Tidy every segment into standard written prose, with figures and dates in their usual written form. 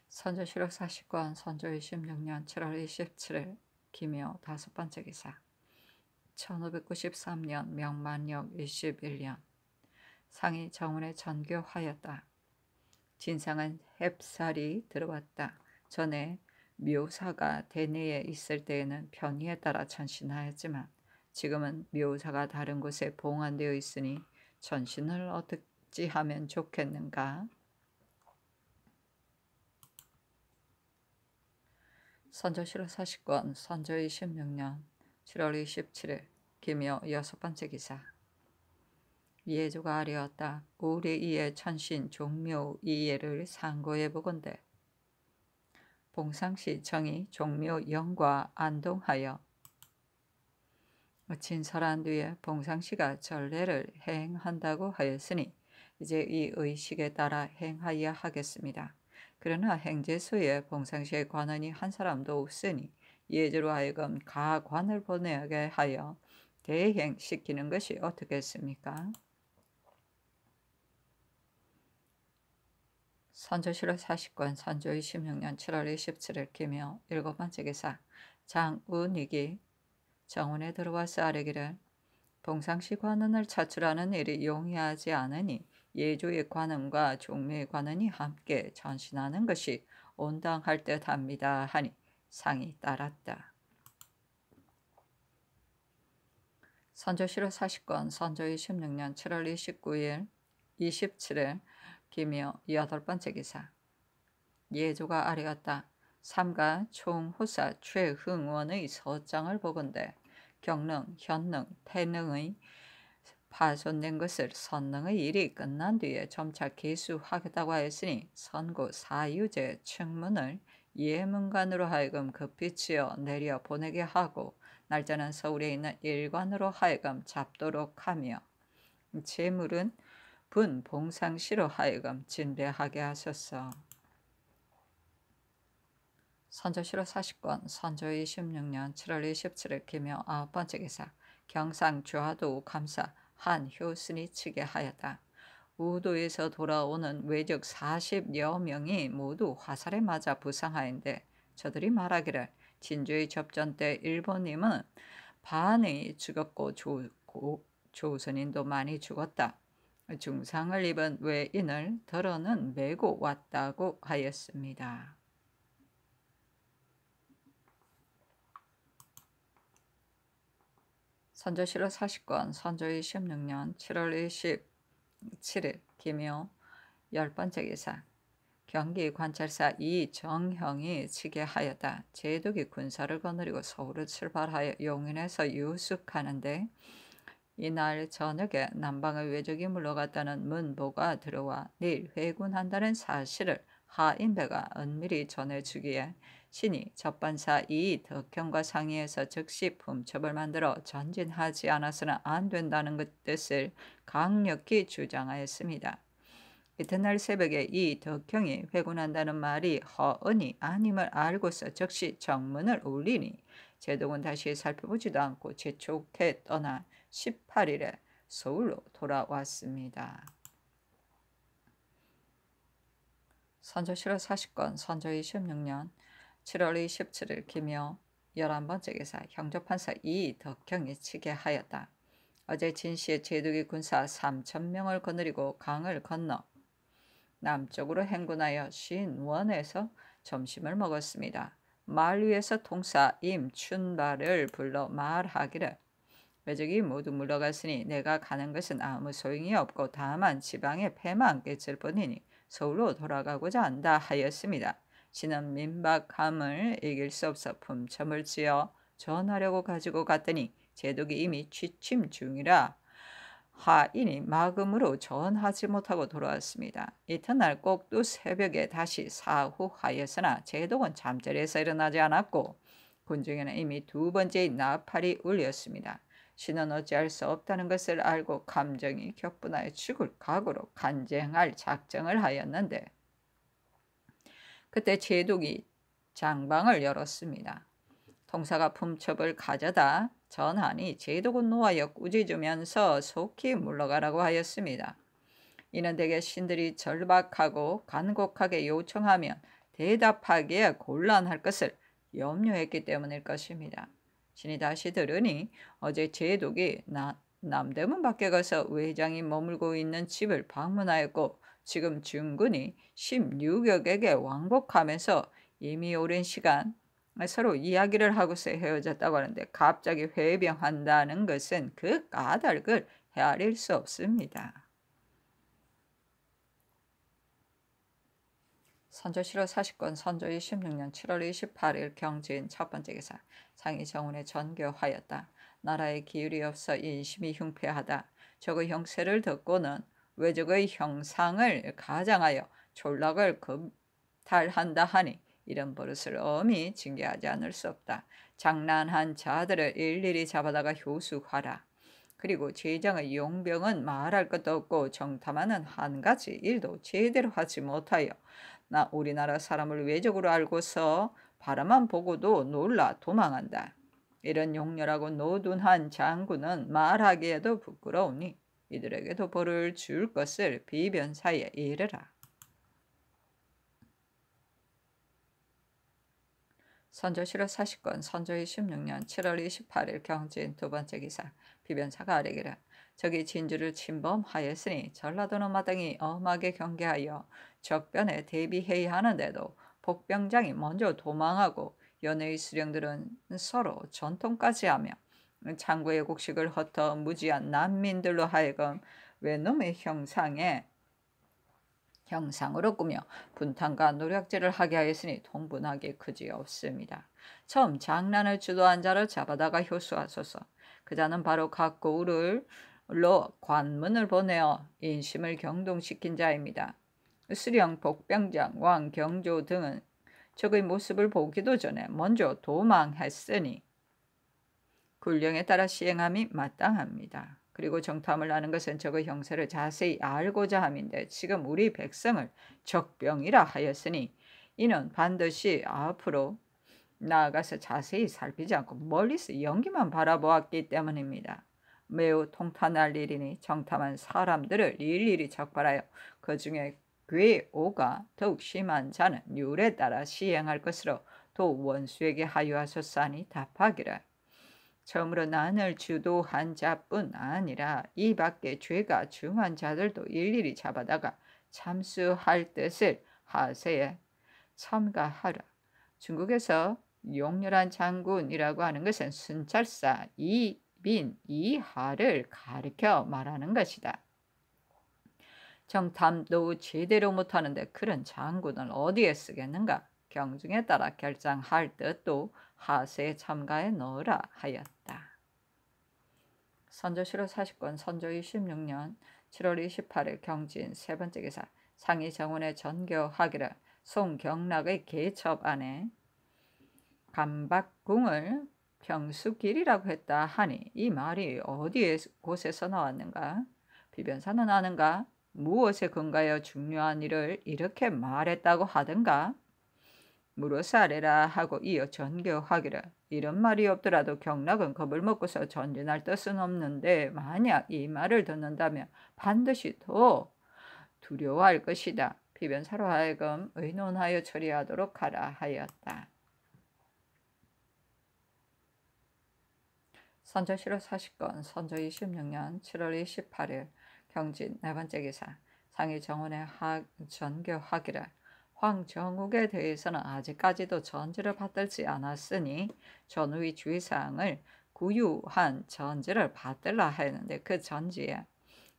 선조실록 40권 선조 26년 7월 27일 기묘 5번째 기사 1593년 명만력 21년 상이 정원에 전교하였다. 진상은 햅살이 들어왔다. 전에 묘사가 대내에 있을 때에는 편의에 따라 전신하였지만 지금은 묘사가 다른 곳에 봉안되어 있으니 전신을 어떻게 하면 좋겠는가? 선조실록 40권 선조 26년 7월 27일 기묘 6번째 기사 이해조가 아뢰었다. 우리 이해 천신 종묘 이해를 상고해 보건대 봉상시 정이 종묘 영과 안동하여 진설한 뒤에 봉상시가 전례를 행한다고 하였으니 이제 이 의식에 따라 행하여야 하겠습니다. 그러나 행제소에 봉상시의 관원이 한 사람도 없으니 예주로 하여금 가관을 보내게 하여 대행시키는 것이 어떻겠습니까? 선조실록 40권 선조 26년 7월 27일 기묘 7번째 기사 장운익이 정원에 들어와서 아뢰기를 봉상시 관원을 차출하는 일이 용이하지 않으니 예조의 관원과 종묘의 관원이 함께 전신하는 것이 온당할 듯합니다 하니 상이 따랐다. 선조실록 40권 선조 26년 7월 29일 27일 기묘 8번째 기사 예조가 아뢰었다. 삼가 총호사 최흥원의 서장을 보건대 경능, 현능, 태능의 파손된 것을 선능의 일이 끝난 뒤에 점차 개수하겠다고 하였으니 선고 사유제 청문을 예문관으로 하여금 급히 지어 내려 보내게 하고 날짜는 서울에 있는 일관으로 하여금 잡도록 하며 재물은 분 봉상시로 하여금 진배하게 하소서. 선조실록 40권 선조 26년 7월 27일 기묘 9번째 기사 경상 좌도 감사 한효순이 치게 하였다. 우도에서 돌아오는 외적 40여 명이 모두 화살에 맞아 부상하였는데 저들이 말하기를 진주의 접전 때 일본인은 반이 죽었고 조선인도 많이 죽었다. 중상을 입은 외인을 덜어는 메고 왔다고 하였습니다. 선조실록 40권 선조 26년 7월 27일 기묘 10번째 기사 경기 관찰사 이정형이 치게 하였다. 제독이 군사를 거느리고 서울을 출발하여 용인에서 유숙하는데 이날 저녁에 남방의 외적이 물러갔다는 문보가 들어와 내일 회군한다는 사실을 하인배가 은밀히 전해주기에 신이 접반사 이덕형과 상의해서 즉시 품첩을 만들어 전진하지 않아서는 안 된다는 뜻을 강력히 주장하였습니다. 이튿날 새벽에 이덕형이 회군한다는 말이 허언이 아님을 알고서 즉시 정문을 울리니 제독은 다시 살펴보지도 않고 재촉해 떠나 18일에 서울로 돌아왔습니다. 선조실록 40권 선조 26년 7월 27일 기묘 11번째 기사 형조판사 이덕형이 치게 하였다. 어제 진시에 제독이 군사 3,000명을 거느리고 강을 건너 남쪽으로 행군하여 신원에서 점심을 먹었습니다. 말 위에서 통사 임춘발을 불러 말하기를 외적이 모두 물러갔으니 내가 가는 것은 아무 소용이 없고 다만 지방에 패만 끼칠 뿐이니 서울로 돌아가고자 한다 하였습니다. 신은 민박함을 이길 수 없어 품첨을 지어 전하려고 가지고 갔더니 제독이 이미 취침 중이라 하인이 막음으로 전하지 못하고 돌아왔습니다. 이튿날 꼭두 새벽에 다시 사후하였으나 제독은 잠자리에서 일어나지 않았고 군중에는 이미 2번째의 나팔이 울렸습니다. 신은 어찌할 수 없다는 것을 알고 감정이 격분하여 죽을 각오로 간쟁할 작정을 하였는데 그때 제독이 장방을 열었습니다. 통사가 품첩을 가져다 전하니 제독은 노하여 꾸짖으면서 속히 물러가라고 하였습니다. 이는 대개 신들이 절박하고 간곡하게 요청하면 대답하기에 곤란할 것을 염려했기 때문일 것입니다. 신이 다시 들으니 어제 제독이 남대문 밖에 가서 외장이 머물고 있는 집을 방문하였고 지금 중군이 16역에게 왕복하면서 이미 오랜 시간 서로 이야기를 하고서 헤어졌다고 하는데 갑자기 회병한다는 것은 그 까닭을 헤아릴 수 없습니다. 선조실록 40권 선조 26년 7월 28일 경진 첫 번째 기사 상이 정운에 전교하였다. 나라의 기율이 없어 인심이 흉패하다. 적의 형세를 듣고는 외적의 형상을 가장하여 졸락을 금탈한다 하니 이런 버릇을 엄히 징계하지 않을 수 없다. 장난한 자들을 일일이 잡아다가 효수하라. 그리고 제장의 용병은 말할 것도 없고 정탐하는 한 가지 일도 제대로 하지 못하여 우리나라 사람을 외적으로 알고서 바라만 보고도 놀라 도망한다. 이런 용렬하고 노둔한 장군은 말하기에도 부끄러우니 이들에게도 벌을 줄 것을 비변사에 이르라. 선조실록 40권 선조 26년 7월 28일 경진 두 번째 기사 비변사가 아뢰기를 적이 진주를 침범하였으니 전라도는 마땅히 엄하게 경계하여 적변에 대비해야 하는데도 복병장이 먼저 도망하고 연해의 수령들은 서로 전통까지 하며 창고의 곡식을 헛어 무지한 난민들로 하여금 외놈의 형상으로 꾸며 분탕과 노략질을 하게 하였으니 통분하기 그지없습니다. 처음 장난을 주도한 자를 잡아다가 효수하소서. 그 자는 바로 각고을로 관문을 보내어 인심을 경동시킨 자입니다. 수령, 복병장, 왕, 경조 등은 적의 모습을 보기도 전에 먼저 도망했으니 군령에 따라 시행함이 마땅합니다. 그리고 정탐을 하는 것은 적의 형세를 자세히 알고자 함인데 지금 우리 백성을 적병이라 하였으니 이는 반드시 앞으로 나아가서 자세히 살피지 않고 멀리서 연기만 바라보았기 때문입니다. 매우 통탄할 일이니 정탐한 사람들을 일일이 적발하여 그 중에 괴오가 더욱 심한 자는 율에 따라 시행할 것으로 또 원수에게 하유하소서 하니 답하기를 처음으로 난을 주도한 자뿐 아니라 이 밖에 죄가 중한 자들도 일일이 잡아다가 참수할 뜻을 하세에 첨가하라. 중국에서 용렬한 장군이라고 하는 것은 순찰사 이빈 이하를 가리켜 말하는 것이다. 정탐도 제대로 못하는데 그런 장군을 어디에 쓰겠는가? 경중에 따라 결정할 뜻도 하세에 첨가해 넣으라 하였다. 선조실록 40권 선조 26년 7월 28일 경진 세 번째 기사 상이 정원에 전교하기를 송경락의 계첩 안에 감박궁을 평수길이라고 했다 하니 이 말이 어디에 곳에서 나왔는가? 비변사는 아는가? 무엇에 근거하여 중요한 일을 이렇게 말했다고 하던가? 물어서 아래라 하고 이어 전교하기를 이런 말이 없더라도 경락은 겁을 먹고서 전진할 뜻은 없는데 만약 이 말을 듣는다면 반드시 더 두려워할 것이다. 비변사로 하여금 의논하여 처리하도록 하라 하였다. 선조실록 40권 선조 26년 7월 28일 경진 네 번째 기사 상이 정원에 전교하기를 황정욱에 대해서는 아직까지도 전지를 받들지 않았으니 전후의 주의사항을 구유한 전지를 받들라 하였는데 그 전지에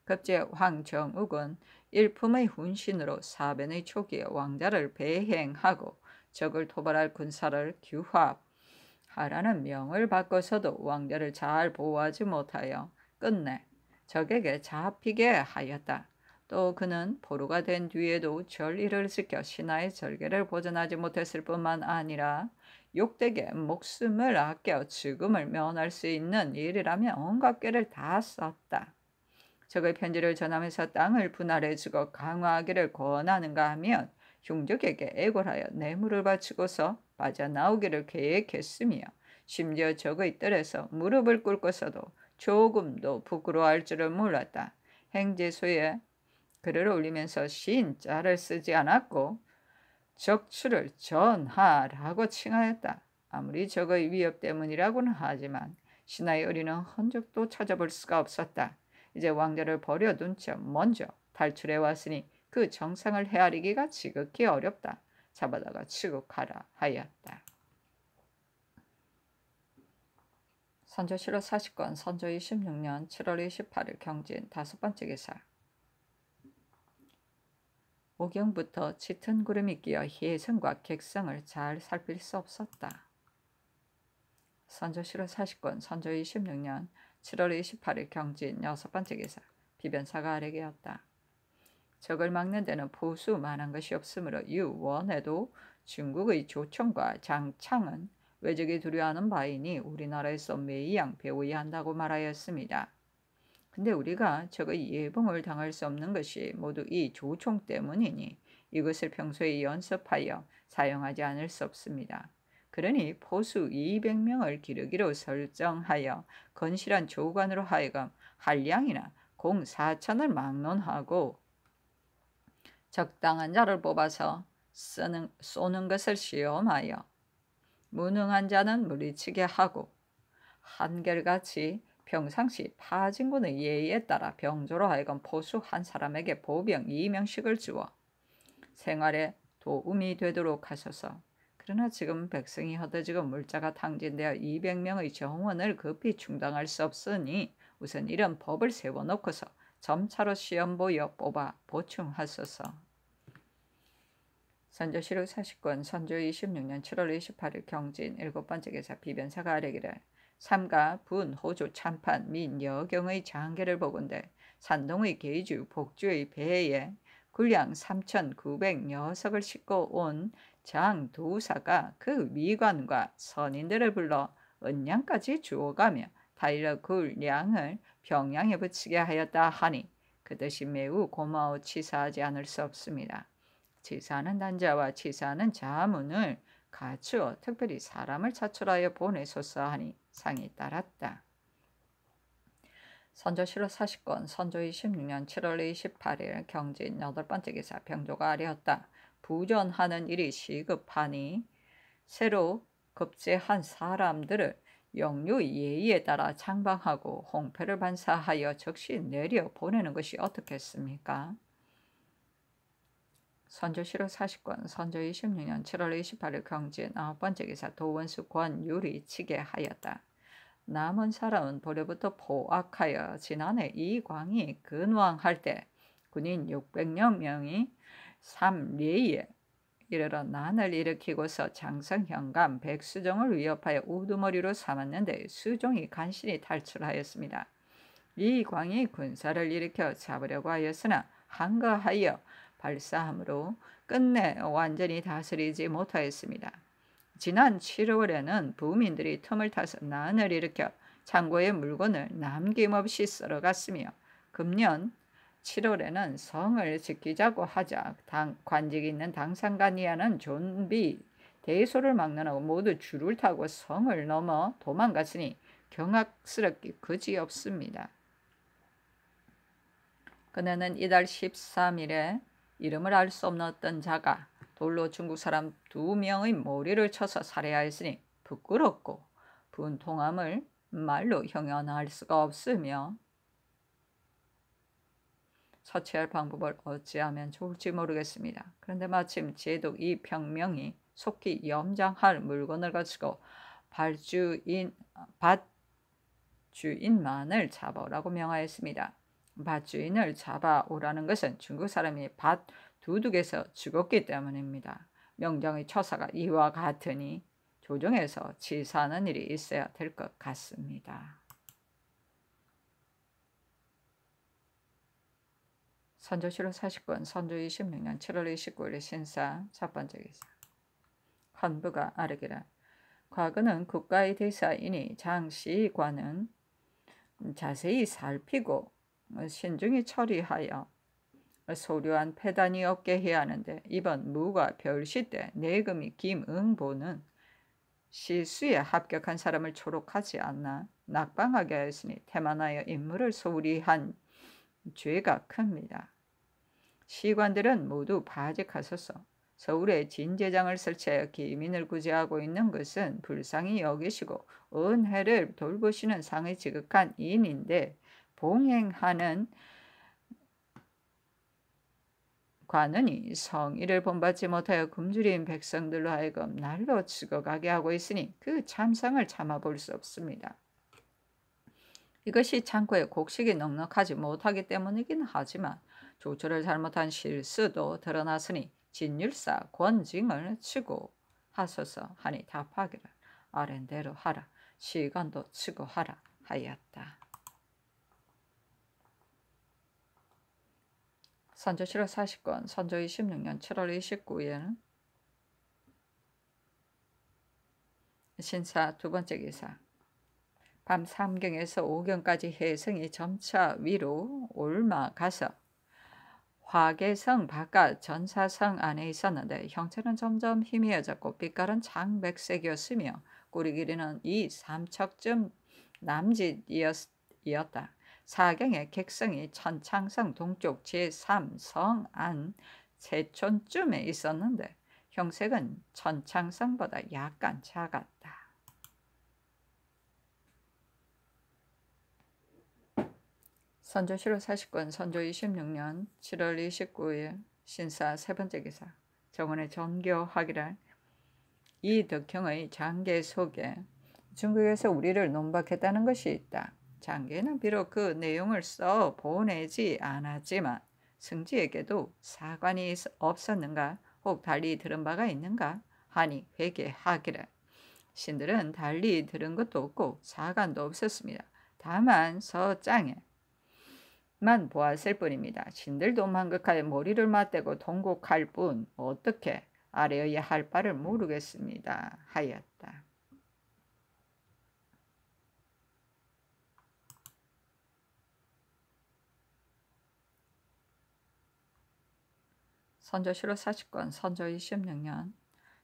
급제 황정욱은 일품의 훈신으로 사변의 초기에 왕자를 배행하고 적을 토벌할 군사를 규합하라는 명을 받고서도 왕자를 잘 보호하지 못하여 끝내 적에게 잡히게 하였다. 또 그는 포로가 된 뒤에도 절일을 지켜 신하의 절개를 보존하지 못했을 뿐만 아니라 욕되게 목숨을 아껴 죽음을 면할 수 있는 일이라면 온갖 꾀를 다 썼다. 적의 편지를 전하면서 땅을 분할해주고 강화하기를 권하는가 하면 흉적에게 애걸하여 뇌물을 바치고서 빠져나오기를 계획했으며 심지어 적의 뜰에서 무릎을 꿇고서도 조금도 부끄러워할 줄을 몰랐다. 행제소에 글을 올리면서 시인자를 쓰지 않았고 적출을 전하라고 칭하였다. 아무리 적의 위협 때문이라고는 하지만 신하의 의리는 흔적도 찾아볼 수가 없었다. 이제 왕자를 버려둔 채 먼저 탈출해 왔으니 그 정상을 헤아리기가 지극히 어렵다. 잡아다가 취국하라 하였다. 선조실록 40권 선조 26년 7월 28일 경진 5번째 기사. 오경부터 짙은 구름이 끼어 혜성과 객성을 잘 살필 수 없었다. 선조실록 40권 선조 26년 7월 28일 경진 6번째 기사. 비변사가 아래게였다. 적을 막는 데는 보수만한 것이 없으므로 유원에도 중국의 조총과 장창은 외적이 두려워하는 바이니 우리나라에서 매이양 배워야 한다고 말하였습니다. 근데 우리가 적의 예봉을 당할 수 없는 것이 모두 이 조총 때문이니 이것을 평소에 연습하여 사용하지 않을 수 없습니다. 그러니 포수 200명을 기르기로 설정하여 건실한 조관으로 하여금 한량이나 공 4천을 막론하고 적당한 자를 뽑아서 쏘는 것을 시험하여 무능한 자는 물리치게 하고 한결같이 평상시 파진군의 예의에 따라 병조로 하여금 포수 한 사람에게 보병 2명씩을 주어 생활에 도움이 되도록 하소서. 그러나 지금 백성이 흩어지고 물자가 탕진되어 200명의 정원을 급히 충당할 수 없으니 우선 이런 법을 세워놓고서 점차로 시험 보여 뽑아 보충하소서. 선조실록 40권 선조 26년 7월 28일 경진 7번째 기사. 비변사가 아뢰기를 삼가 분 호조 참판 민 여경의 장계를 보건대 산동의 계주 복주의 배에 군량 3,900여석을 싣고 온 장두사가 그 위관과 선인들을 불러 은량까지 주어가며 다일러 군량을 병량에 붙이게 하였다 하니 그 뜻이 매우 고마워 치사하지 않을 수 없습니다. 치사하는 단자와 치사하는 자문을 갖추어 특별히 사람을 차출하여 보내소서 하니 상이 따랐다. 선조실록 40권 선조 26년 7월 28일 경진 8번째 기사. 병조가 아뢰었다. 부전하는 일이 시급하니 새로 급제한 사람들을 영유 예의에 따라 창방하고 홍표를 반사하여 즉시 내려 보내는 것이 어떻겠습니까? 선조실록 40권 선조 26년 7월 28일 경진 9번째 기사. 도원수 권유리 치게 하였다. 남은 사람은 보려부터 포악하여 지난해 이광이 근왕할 때 군인 600여 명이 삼례에 이르러 난을 일으키고서 장성 현감 백수종을 위협하여 우두머리로 삼았는데 수종이 간신히 탈출하였습니다. 이광이 군사를 일으켜 잡으려고 하였으나 한가하여 발사함으로 끝내 완전히 다스리지 못하였습니다. 지난 7월에는 부민들이 틈을 타서 난을 일으켜 창고의 물건을 남김없이 썰어갔으며 금년 7월에는 성을 지키자고 하자 관직 있는 당상간이하는 존비 대소를 막론하고 모두 줄을 타고 성을 넘어 도망갔으니 경악스럽기 그지없습니다. 그네는 이달 13일에 이름을 알 수 없는 어떤 자가 돌로 중국 사람 2명의 머리를 쳐서 살해하였으니 부끄럽고 분통함을 말로 형언할 수가 없으며 처치할 방법을 어찌하면 좋을지 모르겠습니다. 그런데 마침 제독 이 평명이 속히 염장할 물건을 가지고 밭주인만을 잡아오라고 명하였습니다. 밭주인을 잡아오라는 것은 중국 사람이 밭 두둑에서 죽었기 때문입니다. 명장의 처사가 이와 같으니 조정에서 치사하는 일이 있어야 될 것 같습니다. 선조실록 40권 선조 26년 7월 29일 신사. 첫번째 기사. 헌부가 아뢰기를 과거는 국가의 대사이니 장시관은 자세히 살피고 신중히 처리하여 소류한 폐단이 없게 해야 하는데 이번 무과 별시 때 내금이 김응보는 시수에 합격한 사람을 초록하지 않나 낙방하게 하였으니 태만하여 인물을 소홀히 한 죄가 큽니다. 시관들은 모두 바직하소서. 서울에 진제장을 설치하여 기민을 구제하고 있는 것은 불쌍히 여기시고 은혜를 돌보시는 상의 지극한 인인데 봉행하는 관은이 성의를 본받지 못하여 굶주린 백성들로 하여금 날로 죽어가게 하고 있으니 그 참상을 참아볼 수 없습니다. 이것이 창고에 곡식이 넉넉하지 못하기 때문이긴 하지만 조처를 잘못한 실수도 드러났으니 진율사 권징을 치고 하소서 하니 답하기를 아랜대로 하라. 시간도 치고 하라 하였다. 선조 7월 40권 선조 26년 7월 29일에는 신사 두 번째 기사. 밤 3경에서 5경까지 혜성이 점차 위로 올라가서 화계성 바깥 전사성 안에 있었는데 형체는 점점 희미해졌고 빛깔은 장백색이었으며 꼬리 길이는 2~3척쯤 남짓이었다. 사경의 객성이 천창성 동쪽 제3성 안 세촌쯤에 있었는데 형색은 천창성보다 약간 작았다. 선조 7월 40권 선조 26년 7월 29일 신사 세 번째 기사. 정원의 전교하기란 이 덕형의 장계 속에 중국에서 우리를 논박했다는 것이 있다. 장계는 비록 그 내용을 써 보내지 않았지만 승지에게도 사관이 없었는가 혹 달리 들은 바가 있는가 하니 회개하기를 신들은 달리 들은 것도 없고 사관도 없었습니다. 다만 서장에 만 보았을 뿐입니다. 신들도 만극하여 머리를 맞대고 통곡할 뿐 어떻게 아래어야 할 바를 모르겠습니다 하였다. 선조 7월 40권 선조 26년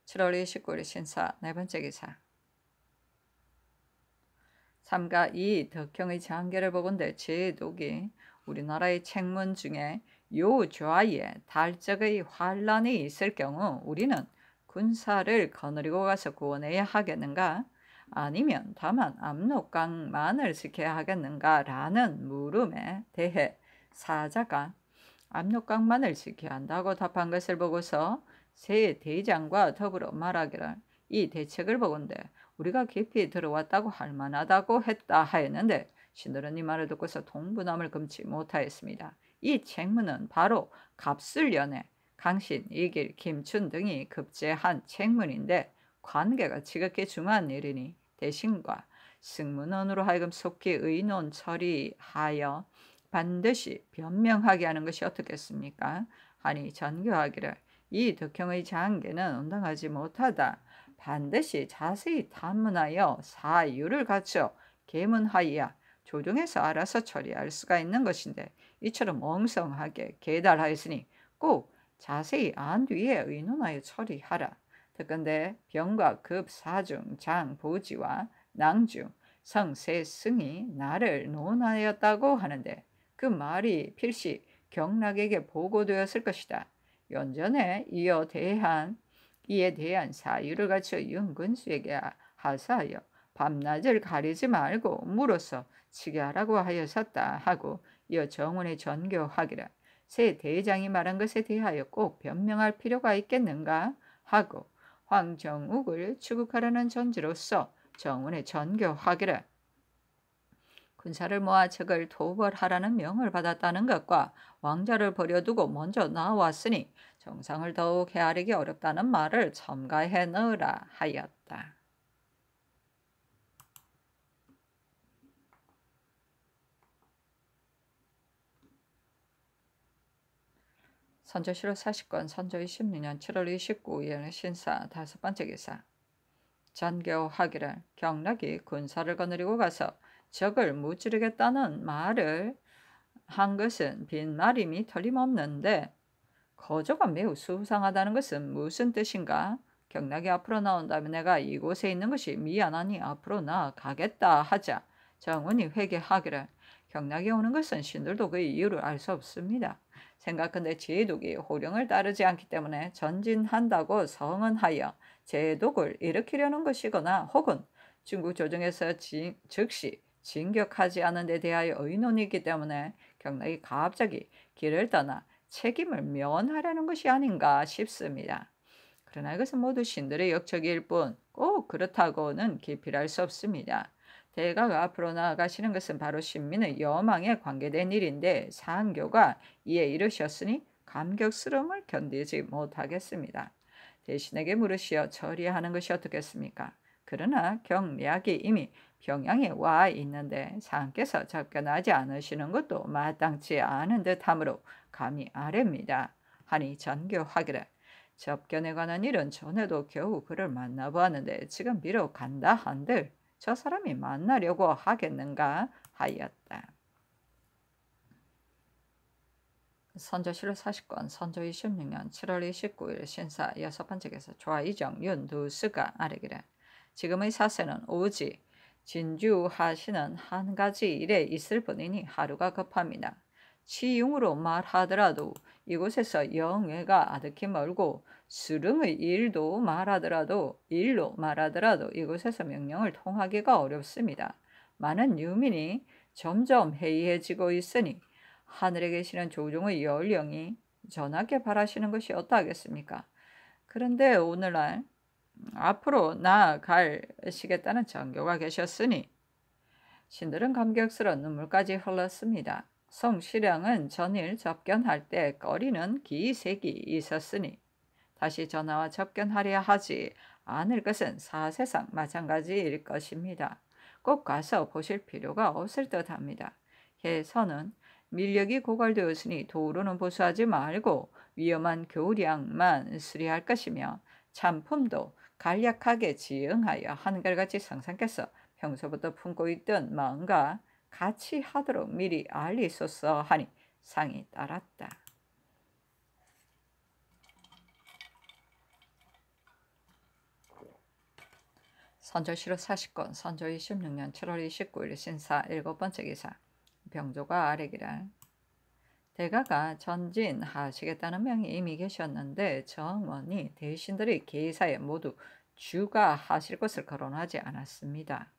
7월 29일 신사 네 번째 기사. 삼가 이 덕형의 장계를 보건대 제독이 우리나라의 책문 중에 요좌에 달적의 환란이 있을 경우 우리는 군사를 거느리고 가서 구원해야 하겠는가? 아니면 다만 압록강만을 지켜야 하겠는가? 라는 물음에 대해 사자가 압록강만을 지켜야 한다고 답한 것을 보고서 세 대장과 더불어 말하기를 이 대책을 보건대 우리가 깊이 들어왔다고 할 만하다고 했다 하였는데 신들은 이 말을 듣고서 동분함을 금치 못하였습니다. 이 책문은 바로 갑술련에 강신, 이길, 김춘 등이 급제한 책문인데 관계가 지극히 중요한 일이니 대신과 승문원으로 하여금 속히 의논 처리하여 반드시 변명하게 하는 것이 어떻겠습니까? 하니 전교하기를 이 덕형의 장계는 온당하지 못하다. 반드시 자세히 탐문하여 사유를 갖춰 계문하여야 조정해서 알아서 처리할 수가 있는 것인데 이처럼 엉성하게 계달하였으니 꼭 자세히 안 뒤에 의논하여 처리하라. 특근데 병과 급 사중 장 보지와 낭중 성세 승이 나를 논하였다고 하는데 그 말이 필시 경락에게 보고되었을 것이다. 연전에 이에 대한 사유를 갖춰 윤근수에게 하사하여 밤낮을 가리지 말고 물어서 치게 하라고 하였었다 하고 이어 정원에 전교하기라. 새 대장이 말한 것에 대하여 꼭 변명할 필요가 있겠는가 하고 황정욱을 추국하라는 전지로서 정원에 전교하기라. 군사를 모아 적을 토벌하라는 명을 받았다는 것과 왕자를 버려두고 먼저 나왔으니 정상을 더욱 헤아리기 어렵다는 말을 첨가해 넣으라 하였다. 선조 7월 40권 선조 26년 7월 29일 신사 다섯 번째 기사. 전교하기를 경락이 군사를 거느리고 가서 적을 무찌르겠다는 말을 한 것은 빈말임이 틀림없는데 거저가 매우 수상하다는 것은 무슨 뜻인가? 경락이 앞으로 나온다면 내가 이곳에 있는 것이 미안하니 앞으로 나아가겠다 하자 정훈이 회개하기를 병락이 오는 것은 신들도 그 이유를 알 수 없습니다. 생각컨대 제독이 호령을 따르지 않기 때문에 전진한다고 서응하여 제독을 일으키려는 것이거나 혹은 중국 조정에서 즉시 진격하지 않은 데 대하여 의논이 있기 때문에 경락이 갑자기 길을 떠나 책임을 면하려는 것이 아닌가 싶습니다. 그러나 이것은 모두 신들의 역적일 뿐 꼭 그렇다고는 기필할 수 없습니다. 대가가 앞으로 나아가시는 것은 바로 신민의 여망에 관계된 일인데 상교가 이에 이르셨으니 감격스러움을 견디지 못하겠습니다. 대신에게 물으시어 처리하는 것이 어떻겠습니까? 그러나 경략이 이미 평양에 와 있는데 상께서 접견하지 않으시는 것도 마땅치 않은 듯하므로 감히 아뢰입니다. 하니 전교하기를 접견에 관한 일은 전에도 겨우 그를 만나보았는데 지금 비록 간다 한들 저 사람이 만나려고 하겠는가 하였다. 선조실록 40권 선조 26년 7월 29일 신사 6번째 기사 좌이정 윤두스가 아뢰기를 지금의 사세는 오지 진주하시는 한 가지 일에 있을 뿐이니 하루가 급합니다. 치용으로 말하더라도 이곳에서 영외가 아득히 멀고 수릉의 일로 말하더라도 이곳에서 명령을 통하기가 어렵습니다. 많은 유민이 점점 해이해지고 있으니 하늘에 계시는 조종의 연령이 전하게 바라시는 것이 어떠하겠습니까? 그런데 오늘날 앞으로 나아가시겠다는 전교가 계셨으니 신들은 감격스러운 눈물까지 흘렀습니다. 성시령은 전일 접견할 때 꺼리는 기색이 있었으니 다시 전하와 접견하려 하지 않을 것은 사세상 마찬가지일 것입니다. 꼭 가서 보실 필요가 없을 듯합니다. 해서는 밀력이 고갈되었으니 도로는 보수하지 말고 위험한 교량만 수리할 것이며 참품도 간략하게 지응하여 한결같이 성상께서 평소부터 품고 있던 마음과 같이 하도록 미리 알리소서 하니 상이 따랐다. 선조실록 40권 선조 26년 7월 29일 신사 7번째 기사 병조가 아뢰기를 대가가 전진하시겠다는 명이 이미 계셨는데 정원이 대신들의 계사에 모두 주가하실 것을 거론하지 않았습니다.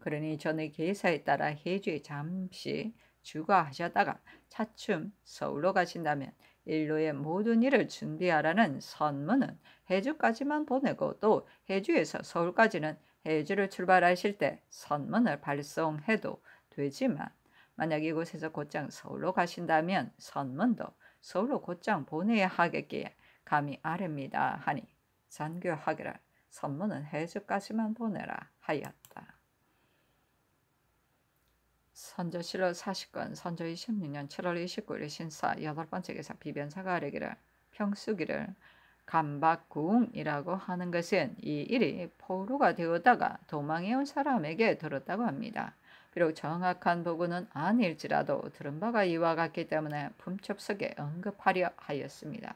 그러니 전의 계사에 따라 해주에 잠시 주가하셨다가 차츰 서울로 가신다면 일로의 모든 일을 준비하라는 선문은 해주까지만 보내고 또 해주에서 서울까지는 해주를 출발하실 때 선문을 발송해도 되지만 만약 이곳에서 곧장 서울로 가신다면 선문도 서울로 곧장 보내야 하겠기에 감히 아뢰입니다 하니 전교하기를 선문은 해주까지만 보내라 하였다. 선조실록 40권 선조 26년 7월 29일 신사 8번째 기사 비변사가 아뢰기를 평수기를 감박궁이라고 하는 것은 이 일이 포로가 되었다가 도망해온 사람에게 들었다고 합니다. 비록 정확한 보고는 아닐지라도 들은 바가 이와 같기 때문에 품첩석에 언급하려 하였습니다.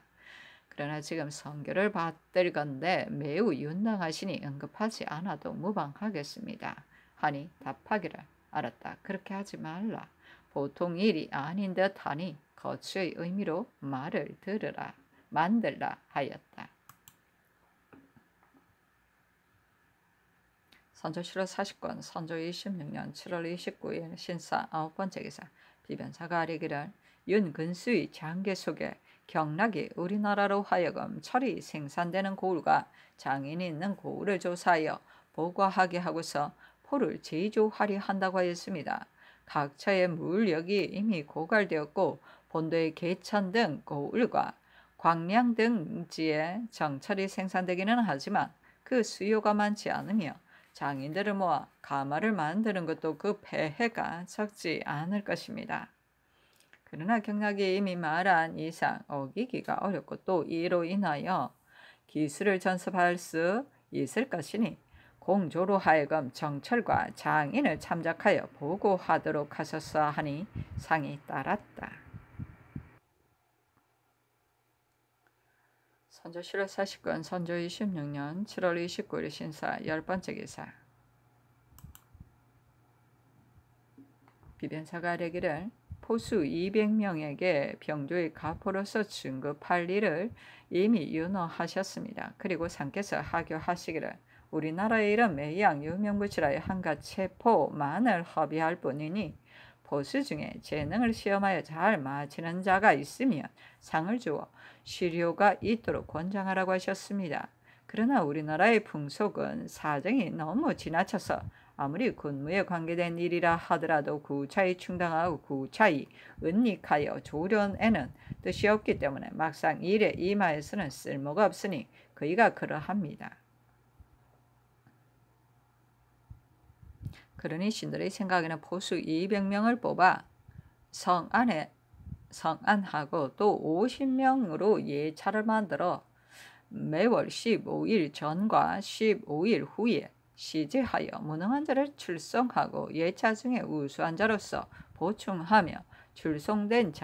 그러나 지금 선교를 받들 건데 매우 윤당하시니 언급하지 않아도 무방하겠습니다. 하니 답하기를 알았다. 그렇게 하지 말라. 보통 일이 아닌 듯하니 거추의 의미로 말을 들으라. 만들라 하였다. 선조실록 40권 선조 26년 7월 29일 신사 9번째 기사 비변사가 아뢰기를 윤근수의 장계 속에 경락이 우리나라로 하여금 철이 생산되는 고을과 장인이 있는 고을을 조사하여 보고하게 하고서 포를 제조하려 한다고 하였습니다. 각처의 물력이 이미 고갈되었고 본도의 개천 등 고을과 광량 등지에 정철이 생산되기는 하지만 그 수요가 많지 않으며 장인들을 모아 가마를 만드는 것도 그 폐해가 적지 않을 것입니다. 그러나 경락이 이미 말한 이상 어기기가 어렵고 또 이로 인하여 기술을 전습할 수 있을 것이니 공조로 하여금 정철과 장인을 참작하여 보고하도록 하셨사 하니 상이 따랐다. 선조실록 40권 선조 26년 7월 29일 신사 10번째 기사 비변사가 아뢰기를 포수 200명에게 병조의 가포로서 진급할 일을 이미 윤허하셨습니다. 그리고 상께서 하교하시기를 우리나라의 이런 매양 유명무실하여 한갓 체포만을 허비할 뿐이니 포수 중에 재능을 시험하여 잘 마치는 자가 있으면 상을 주어 실효가 있도록 권장하라고 하셨습니다. 그러나 우리나라의 풍속은 사정이 너무 지나쳐서 아무리 군무에 관계된 일이라 하더라도 구차히 충당하고 구차히 은닉하여 조련에는 뜻이 없기 때문에 막상 일에 임하여서는 쓸모가 없으니 그이가 그러합니다. 그러니 신들의 생각에는 포수 200명을 뽑아 성안하고 또 50명으로 예차를 만들어 매월 15일 전과 15일 후에 시제하여 무능한 자를 출송하고 예차 중에 우수한 자로서 보충하며 출송된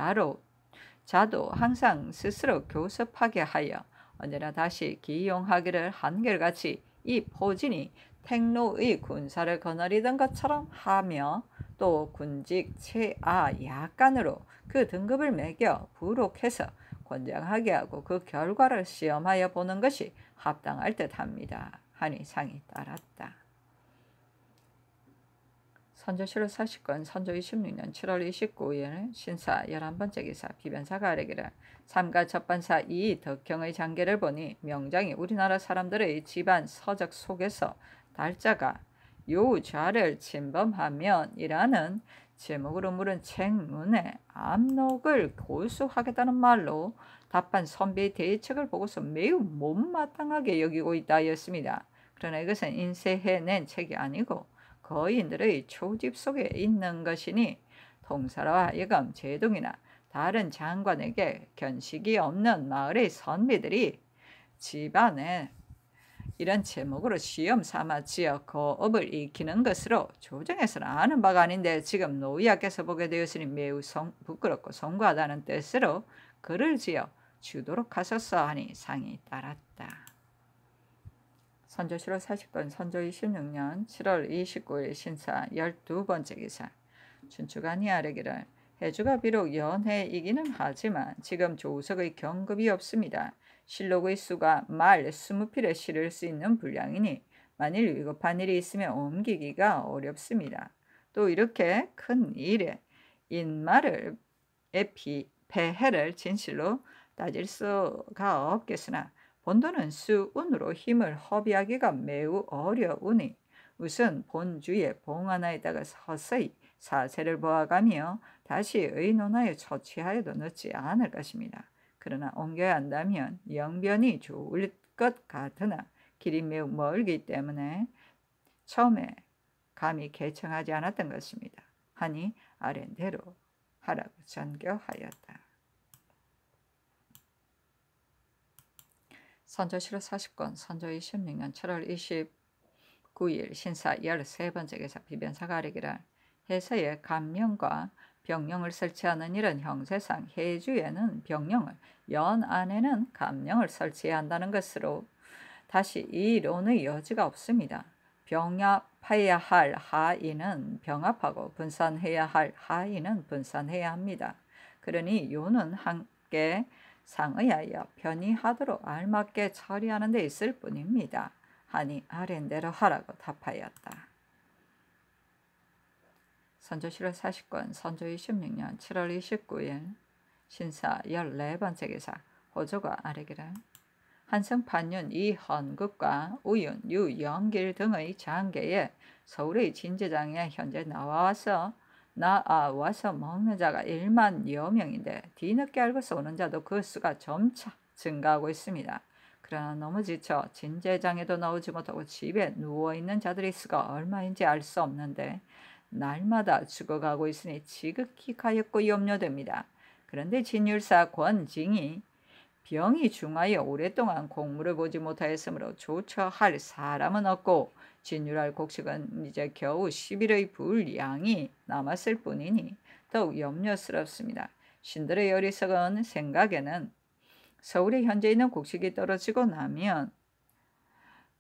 자도 항상 스스로 교섭하게 하여 언제나 다시 기용하기를 한결같이 이 포진이 택로의 군사를 거느리던 것처럼 하며 또 군직 최하 약관으로 그 등급을 매겨 부록해서 권장하게 하고 그 결과를 시험하여 보는 것이 합당할 듯합니다. 하니 상이 따랐다. 선조실록 40권 선조 26년 7월 29일 신사 11번째 기사 비변사가 아뢰기를 삼가 첫반사 이 덕형의 장계를 보니 명장이 우리나라 사람들의 집안 서적 속에서 달자가 요좌를 침범하면이라는 제목으로 물은 책문에 압록을 고수하겠다는 말로 답한 선비의 대책을 보고서 매우 못마땅하게 여기고 있다 하였습니다. 그러나 이것은 인쇄해낸 책이 아니고 거인들의 초집 속에 있는 것이니 통사로 하여금 제동이나 다른 장관에게 견식이 없는 마을의 선비들이 집안에 이런 제목으로 시험 삼아 지어 거업을 익히는 것으로 조정에서는 아는 바가 아닌데 지금 노이아께서 보게 되었으니 매우 부끄럽고 송구하다는 뜻으로 글을 지어 주도록 하소서 하니 상이 따랐다. 선조실록 40권 선조 26년 7월 29일 신사 12번째 기사 춘추관이 아뢰기를 해주가 비록 연해이기는 하지만 지금 조석의 경급이 없습니다. 실록의 수가 말 20필에 실을 수 있는 분량이니 만일 위급한 일이 있으면 옮기기가 어렵습니다. 또 이렇게 큰 일에 인말을 폐해를 진실로 따질 수가 없겠으나 본도는 수운으로 힘을 허비하기가 매우 어려우니 우선 본주에 봉하나에다가 서서히 사세를 보아가며 다시 의논하여 처치하여도 늦지 않을 것입니다. 그러나 옮겨야 한다면 영변이 좋을 것 같으나 길이 매우 멀기 때문에 처음에 감히 개청하지 않았던 것입니다. 하니 아랜대로 하라고 전교하였다. 선조실록 40권 선조 26년 7월 29일 신사 13번째 기사 비변사가 아뢰기를 해서의 감령과 병령을 설치하는 일은 형세상 해주에는 병령을 연 안에는 감령을 설치해야 한다는 것으로 다시 이 이론의 여지가 없습니다. 병합해야 할 하인은 병합하고 분산해야 할 하인은 분산해야 합니다. 그러니 요는 함께 상의하여 편의하도록 알맞게 처리하는 데 있을 뿐입니다. 하니 아랜대로 하라고 답하였다. 선조실록 40권 선조 26년 7월 29일 신사 14번째 기사 호조가 아뢰기를 한성 판윤 이헌국과 우윤 유영길 등의 장계에 서울의 진제장에 현재 나와서 먹는 자가 1만여 명인데 뒤늦게 알고서 오는 자도 그 수가 점차 증가하고 있습니다. 그러나 너무 지쳐 진제장에도 나오지 못하고 집에 누워있는 자들의 수가 얼마인지 알 수 없는데 날마다 죽어가고 있으니 지극히 가엾고 염려됩니다. 그런데 진율사 권징이 병이 중하여 오랫동안 공무를 보지 못하였으므로 조처할 사람은 없고 진율할 곡식은 이제 겨우 10일의 분량이 남았을 뿐이니 더욱 염려스럽습니다. 신들의 어리석은 생각에는 서울에 현재 있는 곡식이 떨어지고 나면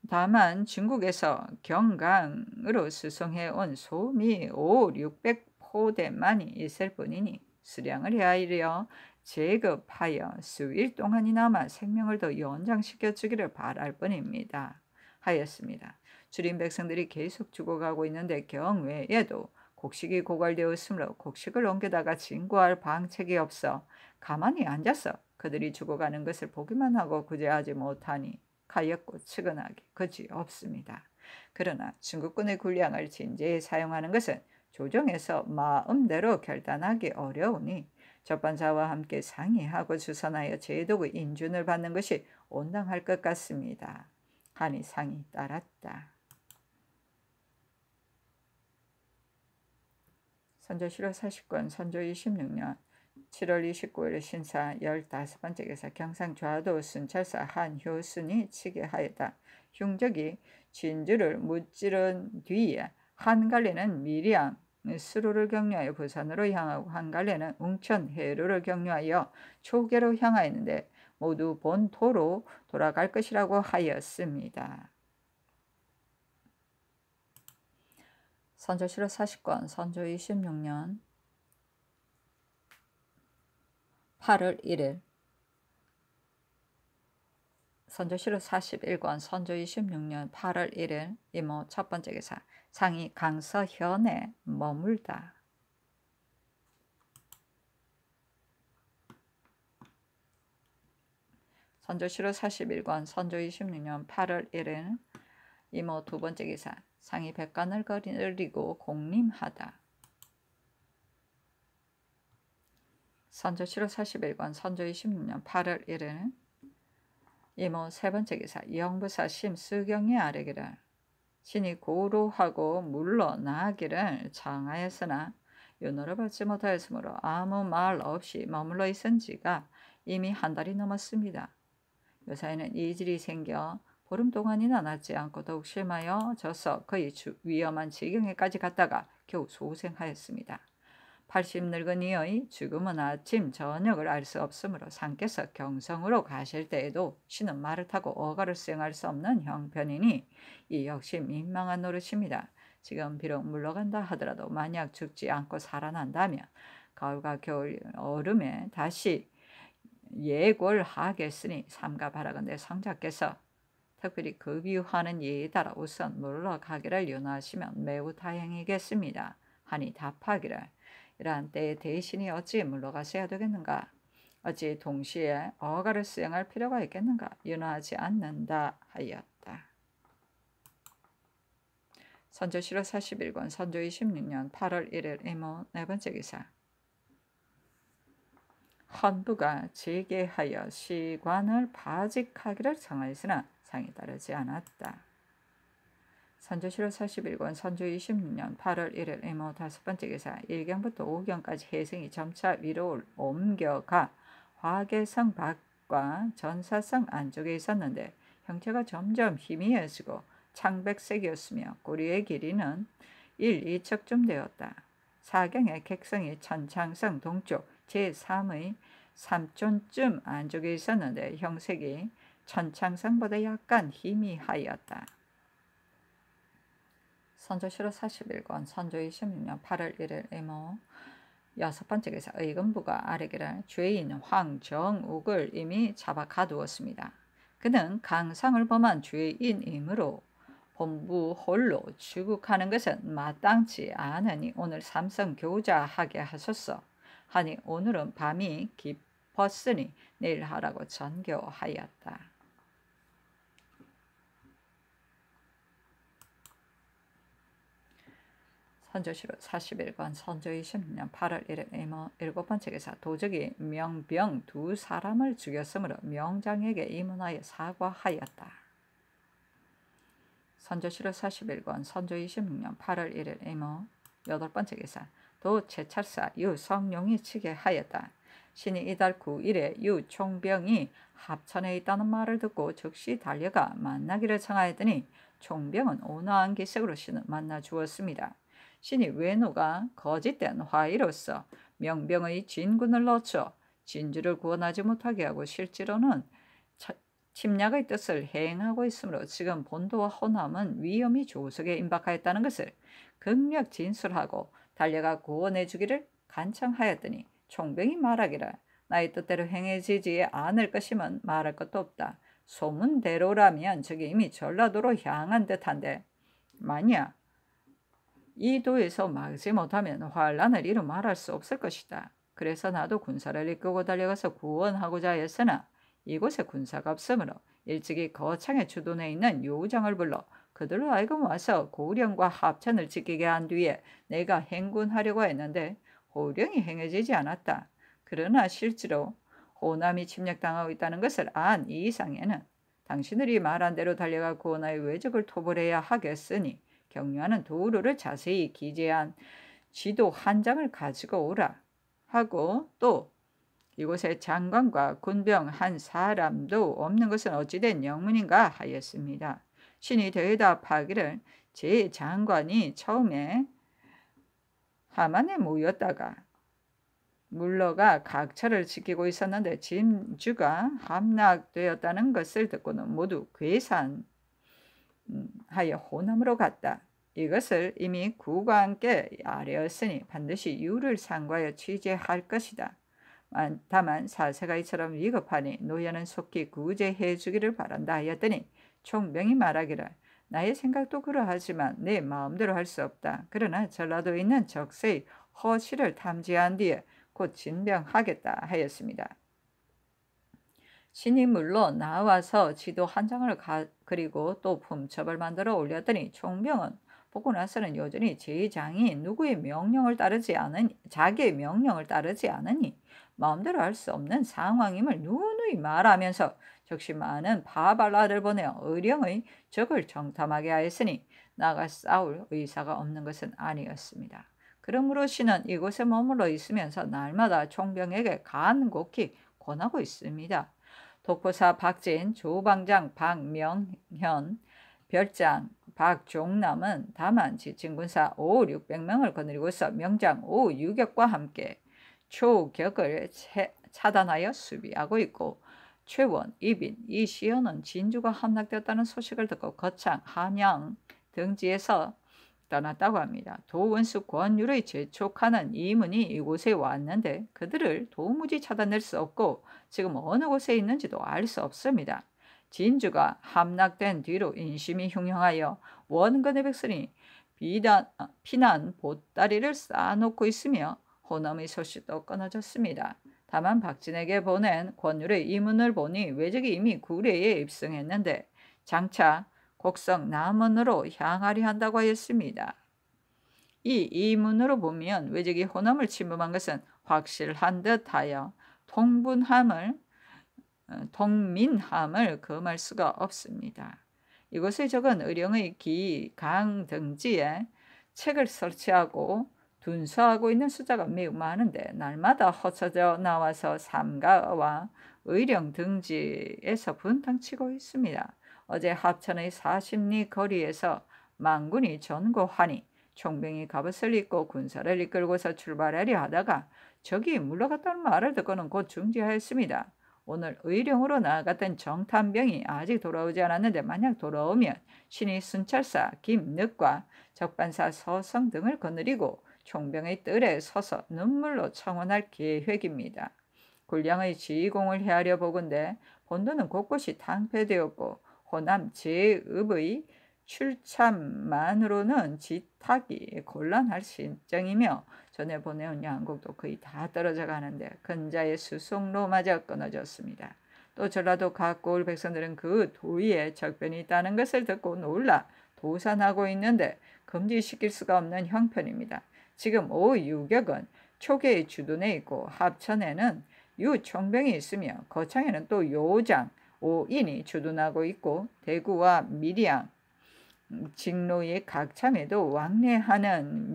다만 중국에서 경강으로 수송해온 소미 500-600 호대만이 있을 뿐이니 수량을 헤아리려 제급하여 수일 동안이나마 생명을 더 연장시켜 주기를 바랄 뿐입니다. 하였습니다. 주린 백성들이 계속 죽어가고 있는데 경외에도 곡식이 고갈되었으므로 곡식을 옮겨다가 진구할 방책이 없어 가만히 앉아서 그들이 죽어가는 것을 보기만 하고 구제하지 못하니 가엾고 측은하게 그지없습니다. 그러나 중국군의 군량을 진지에 사용하는 것은 조정에서 마음대로 결단하기 어려우니 적반사와 함께 상의하고 주선하여 제독의 인준을 받는 것이 온당할 것 같습니다. 하니 상이 따랐다. 선조실록 40권 선조 26년 7월 29일 신사 15번째 기사 경상 좌도 순찰사 한효순이 치게하였다. 흉적이 진주를 무찌른 뒤에 한 갈래는 밀양 수로를 경유하여 부산으로 향하고 한 갈래는 웅천 해로를 경유하여 초계로 향하였는데 모두 본토로 돌아갈 것이라고 하였습니다. 선조실록 40권 선조 26년 8월 1일 선조실록 41권 선조 26년 8월 1일 이모 첫 번째 기사 상이 강서현에 머물다. 선조실록 41권 선조 26년 8월 1일 이모 두 번째 기사 상이 백관을 그리고 공림하다. 선조실록 41권 선조 26년 8월 1일 이모 세 번째 기사 영부사 심수경이 아뢰기를 신이 고루하고 물러나기를 청하였으나 윤호를 받지 못하였으므로 아무 말 없이 머물러 있은 지가 이미 한 달이 넘었습니다. 요사이는 이질이 생겨 보름 동안이나 낫지 않고 더욱 심하여져서 거의 위험한 지경에까지 갔다가 겨우 소생하였습니다. 80 늙은 이의 죽음은 아침 저녁을 알 수 없으므로 상께서 경성으로 가실 때에도 신은 말을 타고 어가를 수행할 수 없는 형편이니 이 역시 민망한 노릇입니다. 지금 비록 물러간다 하더라도 만약 죽지 않고 살아난다면 가을과 겨울 여름에 다시 예골하겠으니 삼가 바라건대 성자께서 특별히 급유하는 예에 따라 우선 물러가기를 윤하시면 매우 다행이겠습니다. 하니 답하기를 이러한 때에 대신이 어찌 물러가셔야 되겠는가? 어찌 동시에 어가를 수행할 필요가 있겠는가? 윤하지 않는다 하였다. 선조실록 41권 선조 26년 8월 1일 이모 네 번째 기사 헌부가 재개하여 시관을 파직하기를 청하였으나 상이 따르지 않았다. 선조실록 41권 선조 26년 8월 1일 이모 다섯 번째 기사 1경부터 5경까지 해승이 점차 위로 옮겨가 화계성 밖과 전사성 안쪽에 있었는데 형체가 점점 희미해지고 창백색이었으며 꼬리의 길이는 1, 2척쯤 되었다. 사경의 객성이 천창성 동쪽 제3의 3촌쯤 안쪽에 있었는데 형색이 천창성보다 약간 희미하였다. 선조실록 41권 선조 26년 8월 1일 이모 여섯 번째 기사 의금부가 아뢰기를 죄인 황정욱을 이미 잡아 가두었습니다. 그는 강상을 범한 죄인이므로 본부 홀로 출국하는 것은 마땅치 않으니 오늘 삼성 교자하게 하소서 하니 오늘은 밤이 깊었으니 내일 하라고 전교하였다. 선조실록 41권 선조 26년 8월 1일 이모 일곱 번째 기사 도적이 명병 두 사람을 죽였으므로 명장에게 이문하여 사과하였다. 선조실록 41권 선조 26년 8월 1일 이모 여덟 번째 기사 도 채찰사 유성룡이 치게 하였다. 신이 이달 9일에 유총병이 합천에 있다는 말을 듣고 즉시 달려가 만나기를 청하였더니 총병은 온화한 기색으로 신을 만나 주었습니다. 신이 외노가 거짓된 화의로서 명병의 진군을 넣쳐 진주를 구원하지 못하게 하고 실제로는 침략의 뜻을 행하고 있으므로 지금 본도와 호남은 위험이 조석에 임박하였다는 것을 극력 진술하고 달려가 구원해 주기를 간청하였더니 총병이 말하기를 나의 뜻대로 행해지지 않을 것이면 말할 것도 없다. 소문대로라면 저게 이미 전라도로 향한 듯한데 만약 이 도에서 막지 못하면 환란을 이루 말할 수 없을 것이다. 그래서 나도 군사를 이끌고 달려가서 구원하고자 했으나 이곳에 군사가 없으므로 일찍이 거창에 주둔해 있는 요우장을 불러 그들로 하여금 와서 고령과 합천을 지키게 한 뒤에 내가 행군하려고 했는데 호령이 행해지지 않았다. 그러나 실제로 호남이 침략당하고 있다는 것을 안 이상에는 당신들이 말한 대로 달려가 구원하여 왜적을 토벌해야 하겠으니 격려하는 도루를 자세히 기재한 지도 한 장을 가지고 오라 하고 또 이곳에 장관과 군병 한 사람도 없는 것은 어찌된 영문인가 하였습니다. 신이 대답하기를 제 장관이 처음에 하만에 모였다가 물러가 각처를 지키고 있었는데 진주가 함락되었다는 것을 듣고는 모두 괴산하여 호남으로 갔다. 이것을 이미 국왕께 아뢰었으니 반드시 이유를 상고하여 취재할 것이다. 다만 사세가 이처럼 위급하니 노여는 속히 구제해 주기를 바란다 하였더니 총병이 말하기를 나의 생각도 그러하지만 내 마음대로 할 수 없다. 그러나 전라도에 있는 적세의 허실을 탐지한 뒤에 곧 진병하겠다 하였습니다. 신이 물러 나와서 지도 한 장을 그리고 또 품첩을 만들어 올렸더니 총병은 보고 나서는 여전히 제장이 누구의 명령을 따르지 않으니 자기의 명령을 따르지 않으니 마음대로 할 수 없는 상황임을 누누이 말하면서 적시 많은 파발라를 보내어 의령의 적을 정탐하게 하였으니 나가 싸울 의사가 없는 것은 아니었습니다. 그러므로 신은 이곳에 머물러 있으면서 날마다 총병에게 간곡히 권하고 있습니다. 독보사 박진, 조방장 박명현, 별장 박종남은 다만 지친군사 5, 600명을 거느리고서 명장 5, 유격과 함께 초격을 차단하여 수비하고 있고 최원, 이빈, 이시연은 진주가 함락되었다는 소식을 듣고 거창, 함양 등지에서 떠났다고 합니다. 도원수 권율의 재촉하는 이문이 이곳에 왔는데 그들을 도무지 찾아낼 수 없고 지금 어느 곳에 있는지도 알 수 없습니다. 진주가 함락된 뒤로 인심이 흉흉하여 원근의 백성이 피난 보따리를 쌓아놓고 있으며 호남의 소식도 끊어졌습니다. 다만 박진에게 보낸 권율의 이문을 보니 왜적이 이미 구례에 입성했는데 장차 곡성 남원으로 향하려 한다고 하였습니다. 이 이문으로 보면 왜적이 호남을 침범한 것은 확실한 듯하여 동민함을 금할 수가 없습니다. 이곳에 적은 의령의 기, 강 등지에 책을 설치하고 둔서하고 있는 숫자가 매우 많은데 날마다 헛쳐져 나와서 삼가와 의령 등지에서 분탕치고 있습니다. 어제 합천의 40리 거리에서 망군이 전고하니 총병이 갑옷을 입고 군사를 이끌고서 출발하려 하다가 적이 물러갔다는 말을 듣고는 곧 중지하였습니다. 오늘 의령으로 나아갔던 정탐병이 아직 돌아오지 않았는데 만약 돌아오면 신이 순찰사 김늑과 적반사 서성 등을 거느리고 총병의 뜰에 서서 눈물로 청원할 계획입니다. 군량의 지휘공을 헤아려 보건대 본도는 곳곳이 탕폐되었고 호남 제읍의 출참만으로는 지탁이 곤란할 심정이며 전에 보내온 양국도 거의 다 떨어져 가는데 근자의 수송로마저 끊어졌습니다. 또 전라도 각고을 백성들은 그 도의에 적변이 있다는 것을 듣고 놀라 도산하고 있는데 금지시킬 수가 없는 형편입니다. 지금 오유격은 초계에 주둔해 있고 합천에는 유총병이 있으며 거창에는 또 요장 5인이 주둔하고 있고 대구와 밀양, 직로의 각참에도 왕래하는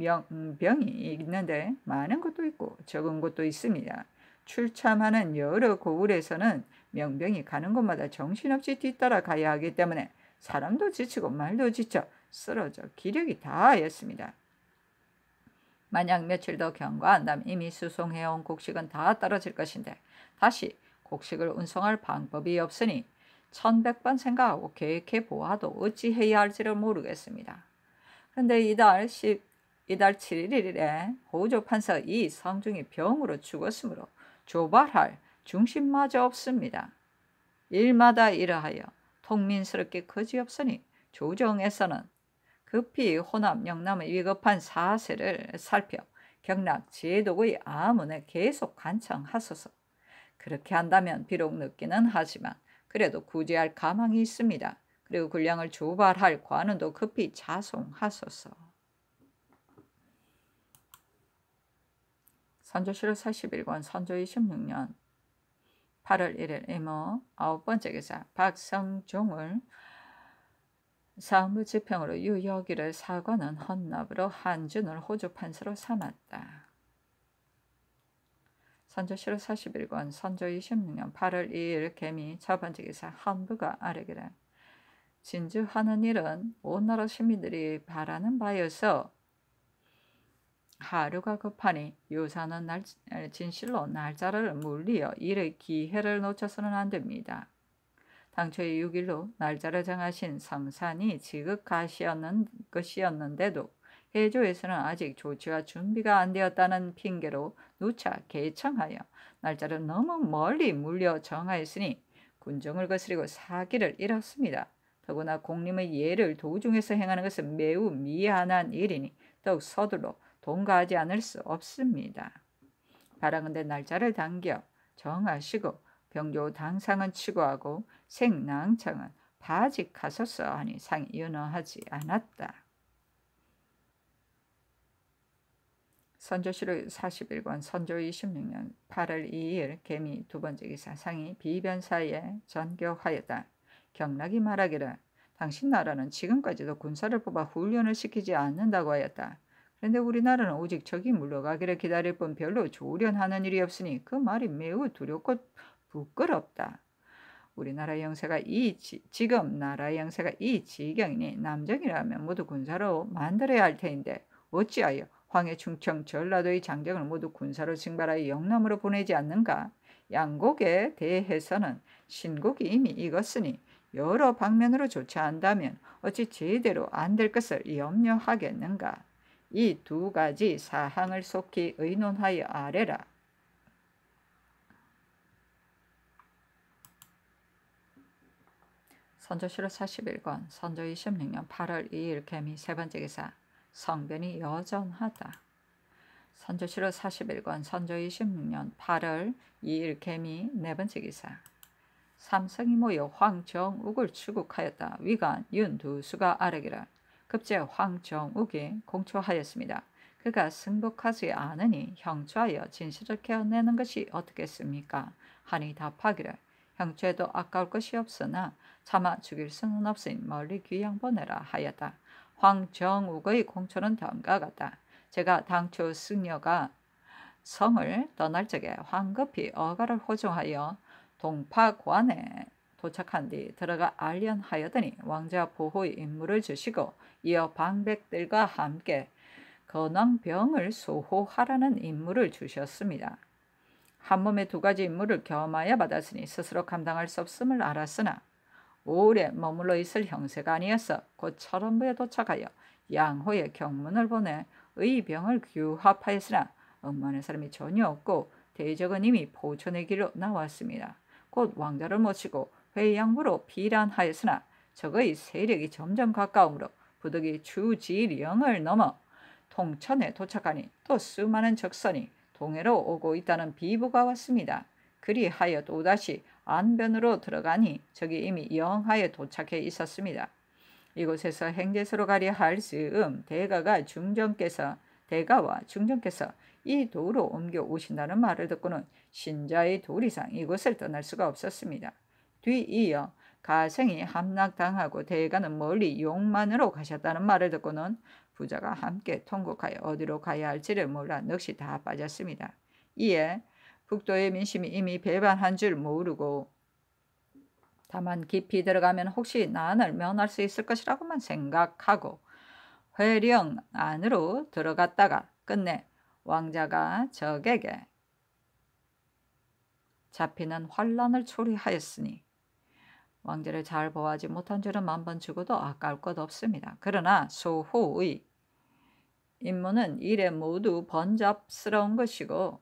병이 있는데 많은 곳도 있고 적은 곳도 있습니다. 출참하는 여러 고을에서는 명병이 가는 곳마다 정신없이 뒤따라 가야 하기 때문에 사람도 지치고 말도 지쳐 쓰러져 기력이 다하였습니다. 만약 며칠 더 경과한다면 이미 수송해온 곡식은 다 떨어질 것인데 다시 곡식을 운송할 방법이 없으니 1100번 생각하고 계획해 보아도 어찌해야 할지를 모르겠습니다. 그런데 이달 이달 7일에 호조 판사 이 성중이 병으로 죽었으므로 조발할 중심마저 없습니다. 일마다 이러하여 통민스럽게 거지없으니 조정에서는 급히 호남 영남의 위급한 사세를 살펴 경락 제독의 아문에 계속 간청하소서. 그렇게 한다면 비록 늦기는 하지만 그래도 구제할 가망이 있습니다. 그리고 군량을 조발할 관원도 급히 자송하소서. 선조 7월 41권 선조 26년 8월 1일 이모 9번째 기사 박성종을 사무부 지평으로 유여기를 사관은 헌납으로 한준을 호주 판사로 삼았다. 선조 7월 41권 선조 26년 8월 2일 개미 첫번째 기사 헌부가 아뢰기를 진주하는 일은 온 나라 시민들이 바라는 바여서 하루가 급하니 유사는 진실로 날짜를 물리어 일의 기회를 놓쳐서는 안 됩니다. 당초에 6일로 날짜를 정하신 성산이 지극하시었는 것이었는데도 해조에서는 아직 조치와 준비가 안 되었다는 핑계로 누차 개청하여 날짜를 너무 멀리 물려 정하였으니 군정을 거스리고 사기를 잃었습니다. 더구나 공림의 예를 도중에서 행하는 것은 매우 미안한 일이니 더욱 서둘러 동가하지 않을 수 없습니다. 바라건대 날짜를 당겨 정하시고 병조 당상은 치고하고 생낭창은 바직하소서 하니 상이 연호하지 않았다. 선조 7월 41권 선조 26년 8월 2일 개미 두번째 기사 상이 비변사에 전교하였다. 경락이 말하기를 당신 나라는 지금까지도 군사를 뽑아 훈련을 시키지 않는다고 하였다. 그런데 우리나라는 오직 적이 물러가기를 기다릴 뿐 별로 조련하는 일이 없으니 그 말이 매우 두렵고 부끄럽다. 우리나라 영세가 지금 나라의 영세가 이 지경이니 남정이라면 모두 군사로 만들어야 할 테인데 어찌하여 황해 충청 전라도의 장정을 모두 군사로 징발하여 영남으로 보내지 않는가? 양곡에 대해서는 신곡이 이미 익었으니 여러 방면으로 조처한다면 어찌 제대로 안 될 것을 염려하겠는가? 이 두 가지 사항을 속히 의논하여 아뢰라. 선조 7월 41권 선조 26년 8월 2일 개미 세번째 기사 성변이 여전하다. 선조 7월 41권 선조 26년 8월 2일 개미 네번째 기사 삼성이 모여 황정욱을 추국하였다. 위관 윤두수가 아뢰기를 급제 황정욱이 공초하였습니다. 그가 승복하지 않으니 형초하여 진실을 캐어내는 것이 어떻겠습니까? 하니 답하기를 형초에도 아까울 것이 없으나 차마 죽일 수는 없으니 멀리 귀양 보내라 하였다. 황정욱의 공초는 다음과 같다. 제가 당초 승려가 성을 떠날 적에 황급히 어가를 호종하여 동파관에 도착한 뒤 들어가 알련하여더니 왕자 보호의 임무를 주시고 이어 방백들과 함께 건왕병을 소호하라는 임무를 주셨습니다. 한 몸에 두 가지 임무를 겸하여 받았으니 스스로 감당할 수 없음을 알았으나 오래 머물러 있을 형세가 아니어서 곧 철원부에 도착하여 양호의 경문을 보내 의병을 규합하였으나 응모하는 사람이 전혀 없고 대적은 이미 포천의 길로 나왔습니다. 곧 왕자를 모시고 회양부로 피란하였으나 적의 세력이 점점 가까우므로 부득이 주지령을 넘어 통천에 도착하니 또 수많은 적선이 동해로 오고 있다는 비보가 왔습니다. 그리하여 또다시 안변으로 들어가니 적이 이미 영하에 도착해 있었습니다. 이곳에서 행제소로 가려 할 즈음 대가와 중정께서 이 도로 옮겨 오신다는 말을 듣고는 신자의 도리상 이곳을 떠날 수가 없었습니다. 뒤이어 가생이 함락당하고 대가는 멀리 용만으로 가셨다는 말을 듣고는 부자가 함께 통곡하여 어디로 가야 할지를 몰라 넋이 다 빠졌습니다. 이에 북도의 민심이 이미 배반한 줄 모르고 다만 깊이 들어가면 혹시 난을 면할 수 있을 것이라고만 생각하고 회령 안으로 들어갔다가 끝내 왕자가 적에게 잡히는 환란을 초래하였으니 왕자를 잘 보호하지 못한 죄는 만번 죽어도 아까울 것 없습니다. 그러나 소호의 임무는 일에 모두 번잡스러운 것이고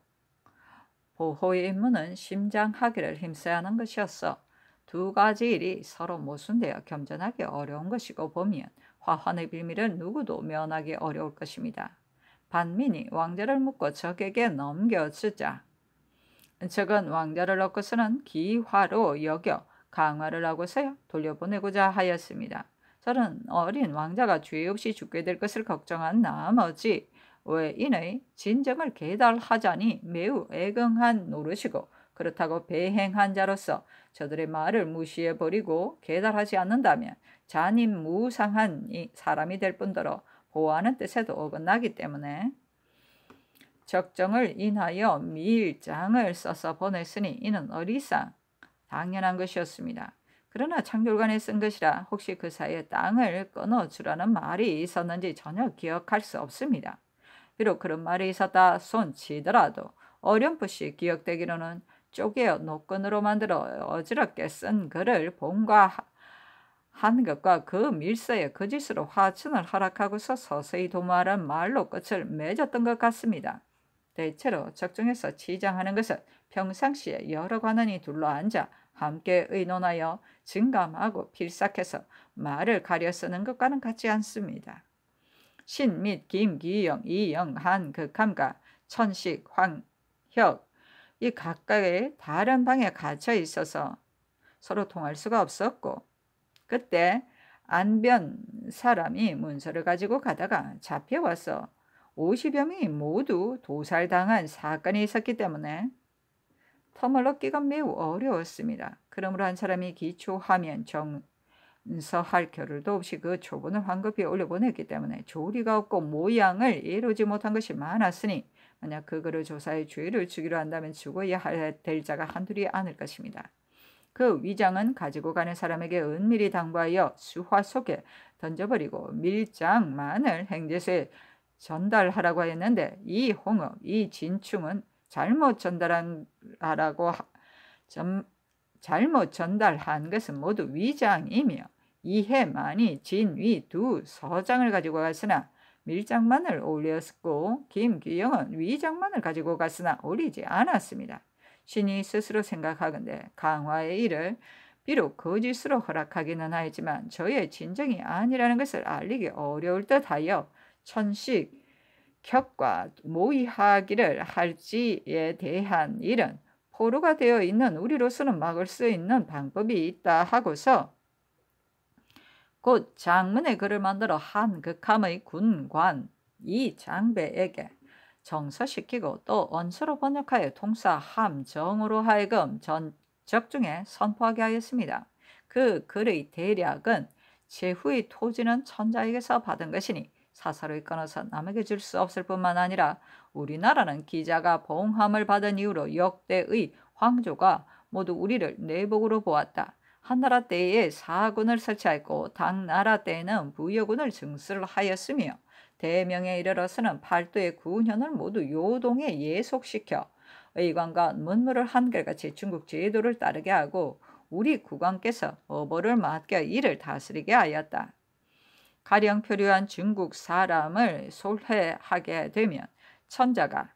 보호의 임무는 심장하기를 힘써야 하는 것이었어. 두 가지 일이 서로 모순되어 겸전하기 어려운 것이고 보면 화환의 비밀을 누구도 면하기 어려울 것입니다. 반민이 왕자를 묻고 적에게 넘겨주자. 적은 왕자를 얻고서는 기화로 여겨 강화를 하고서야 돌려보내고자 하였습니다. 저는 어린 왕자가 죄 없이 죽게 될 것을 걱정한 나머지 외인의 진정을 계달하자니 매우 애경한 노릇이고 그렇다고 배행한 자로서 저들의 말을 무시해버리고 계달하지 않는다면 잔인무상한 사람이 될 뿐더러 보호하는 뜻에도 어긋나기 때문에 적정을 인하여 밀장을 써서 보냈으니 이는 어리상 당연한 것이었습니다. 그러나 창졸관에 쓴 것이라 혹시 그 사이에 땅을 끊어주라는 말이 있었는지 전혀 기억할 수 없습니다. 비록 그런 말이 있었다 손치더라도 어렴풋이 기억되기로는 쪼개어 노끈으로 만들어 어지럽게 쓴 글을 본과한 것과 그 밀서에 거짓으로 화천을 허락하고서 서서히 도모하는 말로 끝을 맺었던 것 같습니다. 대체로 적정에서 치장하는 것은 평상시에 여러 관원이 둘러앉아 함께 의논하여 증감하고 필삭해서 말을 가려 쓰는 것과는 같지 않습니다. 신 및 김, 기영, 이영, 한, 극함과 천식, 황, 혁 이 각각의 다른 방에 갇혀 있어서 서로 통할 수가 없었고 그때 안변 사람이 문서를 가지고 가다가 잡혀와서 50여 명이 모두 도살당한 사건이 있었기 때문에 텀을 얻기가 매우 어려웠습니다. 그러므로 한 사람이 기초하면 정서할 겨를도 없이 그 초본을 황급히 올려보냈기 때문에 조리가 없고 모양을 이루지 못한 것이 많았으니 만약 그 글을 조사해 죄를 주기로 한다면 죽어야 될 자가 한둘이 아닐 것입니다. 그 위장은 가지고 가는 사람에게 은밀히 당부하여 수화 속에 던져버리고 밀장만을 행제소에 전달하라고 하였는데 이 홍업, 이 진충은 잘못 전달한 것은 모두 위장이며 이해만이 진위 두 서장을 가지고 갔으나 밀장만을 올렸고 김기영은 위장만을 가지고 갔으나 올리지 않았습니다. 신이 스스로 생각하건대 강화의 일을 비록 거짓으로 허락하기는 하였지만 저의 진정이 아니라는 것을 알리기 어려울 듯하여 천식, 격과 모의하기를 할지에 대한 일은 포로가 되어 있는 우리로서는 막을 수 있는 방법이 있다 하고서 곧 장문의 글을 만들어 한 극함의 군관 이 장배에게 정서시키고 또 언서로 번역하여 통사 함정으로 하여금 적중에 선포하게 하였습니다. 그 글의 대략은 제후의 토지는 천자에게서 받은 것이니 사사로이 끊어서 남에게 줄 수 없을 뿐만 아니라 우리나라는 기자가 봉함을 받은 이후로 역대의 황조가 모두 우리를 내복으로 보았다. 한나라 때에 사군을 설치하였고 당나라 때에는 부여군을 증수를 하였으며 대명에 이르러서는 팔도의 구년을 모두 요동에 예속시켜 의관과 문무를 한결같이 중국 제도를 따르게 하고 우리 국왕께서 어보를 맡겨 이를 다스리게 하였다. 가령 표류한 중국 사람을 솔회하게 되면 천자가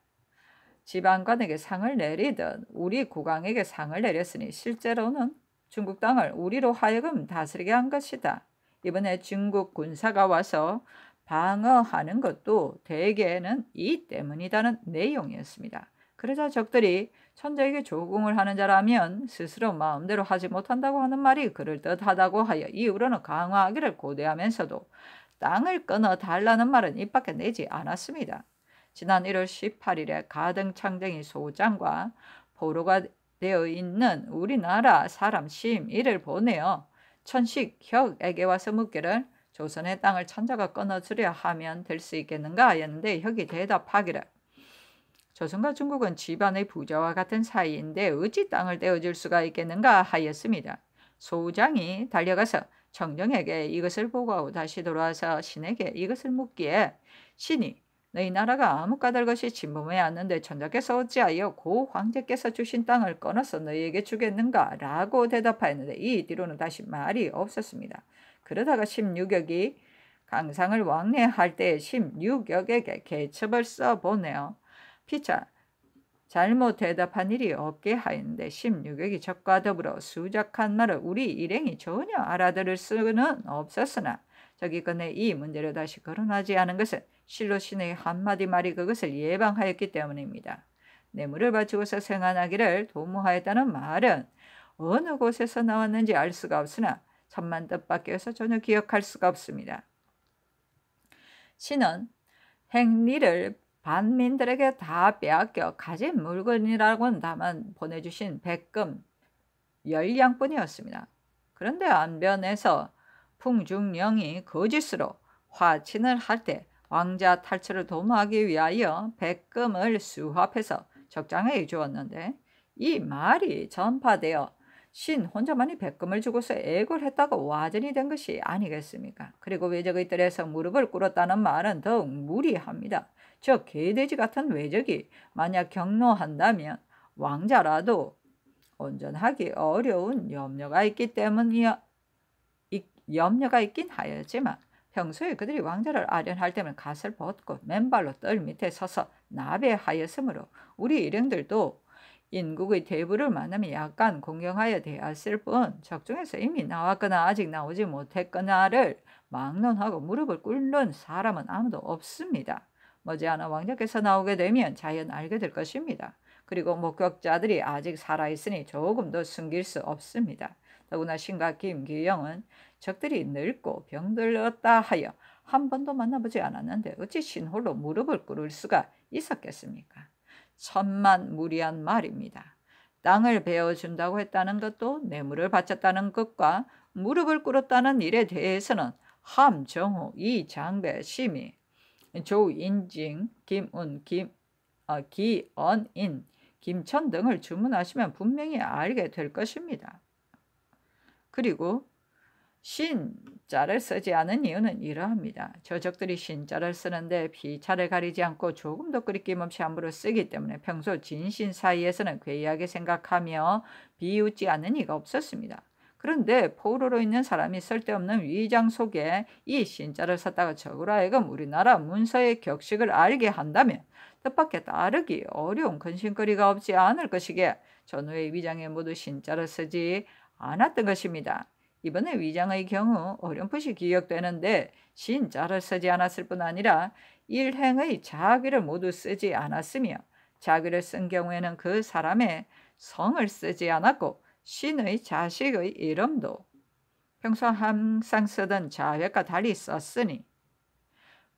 지방관에게 상을 내리듯 우리 국왕에게 상을 내렸으니 실제로는 중국 땅을 우리로 하여금 다스리게 한 것이다. 이번에 중국 군사가 와서 방어하는 것도 대개는 이 때문이라는 내용이었습니다. 그러자 적들이 천자에게 조공을 하는 자라면 스스로 마음대로 하지 못한다고 하는 말이 그럴듯하다고 하여 이후로는 강화하기를 고대하면서도 땅을 끊어 달라는 말은 입 밖에 내지 않았습니다. 지난 1월 18일에 가등창정이 소장과 포로가 되어 있는 우리나라 사람 심의를 보내어 천식혁에게 와서 묻기를 조선의 땅을 천자가 끊어주려 하면 될 수 있겠는가 하였는데 혁이 대답하기를 조선과 중국은 집안의 부자와 같은 사이인데 어찌 땅을 떼어줄 수가 있겠는가 하였습니다. 소장이 달려가서 청정에게 이것을 보고하고 다시 돌아와서 신에게 이것을 묻기에 신이 너희 나라가 아무 까닭 없이 침범해 왔는데 천자께서 어찌하여 고 황제께서 주신 땅을 끊어서 너희에게 주겠는가? 라고 대답하였는데 이 뒤로는 다시 말이 없었습니다. 그러다가 16역이 강상을 왕래할 때 16역에게 계첩을 써보내어 피차 잘못 대답한 일이 없게 하였는데 16역이 적과 더불어 수작한 말을 우리 일행이 전혀 알아들을 수는 없었으나 저기건에 이 문제를 다시 거론하지 않은 것은 실로 신의 한마디 말이 그것을 예방하였기 때문입니다. 뇌물을 바치고서 생안하기를 도모하였다는 말은 어느 곳에서 나왔는지 알 수가 없으나 천만 뜻밖에 해서 전혀 기억할 수가 없습니다. 신은 행리를 반민들에게 다 빼앗겨 가진 물건이라고는 다만 보내주신 백금 10량뿐이었습니다. 그런데 안변에서 풍중령이 거짓으로 화친을 할 때 왕자 탈출을 도모하기 위하여 백금을 수합해서 적장에게 주었는데 이 말이 전파되어 신 혼자만이 백금을 주고서 애걸했다고 와전이 된 것이 아니겠습니까? 그리고 외적의 뜰에서 무릎을 꿇었다는 말은 더욱 무리합니다. 저 개돼지 같은 외적이 만약 경로한다면 왕자라도 온전하기 어려운 염려가 있긴 하였지만 평소에 그들이 왕자를 아련할 때면 갓을 벗고 맨발로 뜰 밑에 서서 나베하였으므로 우리 일행들도 인국의 대부를 만나면 약간 공경하여 대했을 뿐 적중에서 이미 나왔거나 아직 나오지 못했거나를 막론하고 무릎을 꿇는 사람은 아무도 없습니다. 머지않아 왕자께서 나오게 되면 자연 알게 될 것입니다. 그리고 목격자들이 아직 살아있으니 조금 더 숨길 수 없습니다. 더구나 신과 김기영은 적들이 늙고 병들었다 하여 한 번도 만나보지 않았는데 어찌 신홀로 무릎을 꿇을 수가 있었겠습니까? 천만무리한 말입니다. 땅을 베어준다고 했다는 것도 뇌물을 바쳤다는 것과 무릎을 꿇었다는 일에 대해서는 함정호, 이장배, 심의, 조인징, 김운, 기언인, 김천 등을 주문하시면 분명히 알게 될 것입니다. 그리고 신자를 쓰지 않은 이유는 이러합니다. 저적들이 신자를 쓰는데 피차를 가리지 않고 조금도 끄리낌 없이 함부로 쓰기 때문에 평소 진신 사이에서는 괴이하게 생각하며 비웃지 않는 이가 없었습니다. 그런데 포로로 있는 사람이 쓸데없는 위장 속에 이 신자를 썼다가 적으로 하여금 우리나라 문서의 격식을 알게 한다면 뜻밖에 따르기 어려운 근심거리가 없지 않을 것이기에 전후의 위장에 모두 신자를 쓰지 않았던 것입니다. 이번에 위장의 경우 어렴풋이 기억되는데 신자를 쓰지 않았을 뿐 아니라 일행의 자귀를 모두 쓰지 않았으며 자귀를 쓴 경우에는 그 사람의 성을 쓰지 않았고 신의 자식의 이름도 평소 항상 쓰던 자회과 달리 썼으니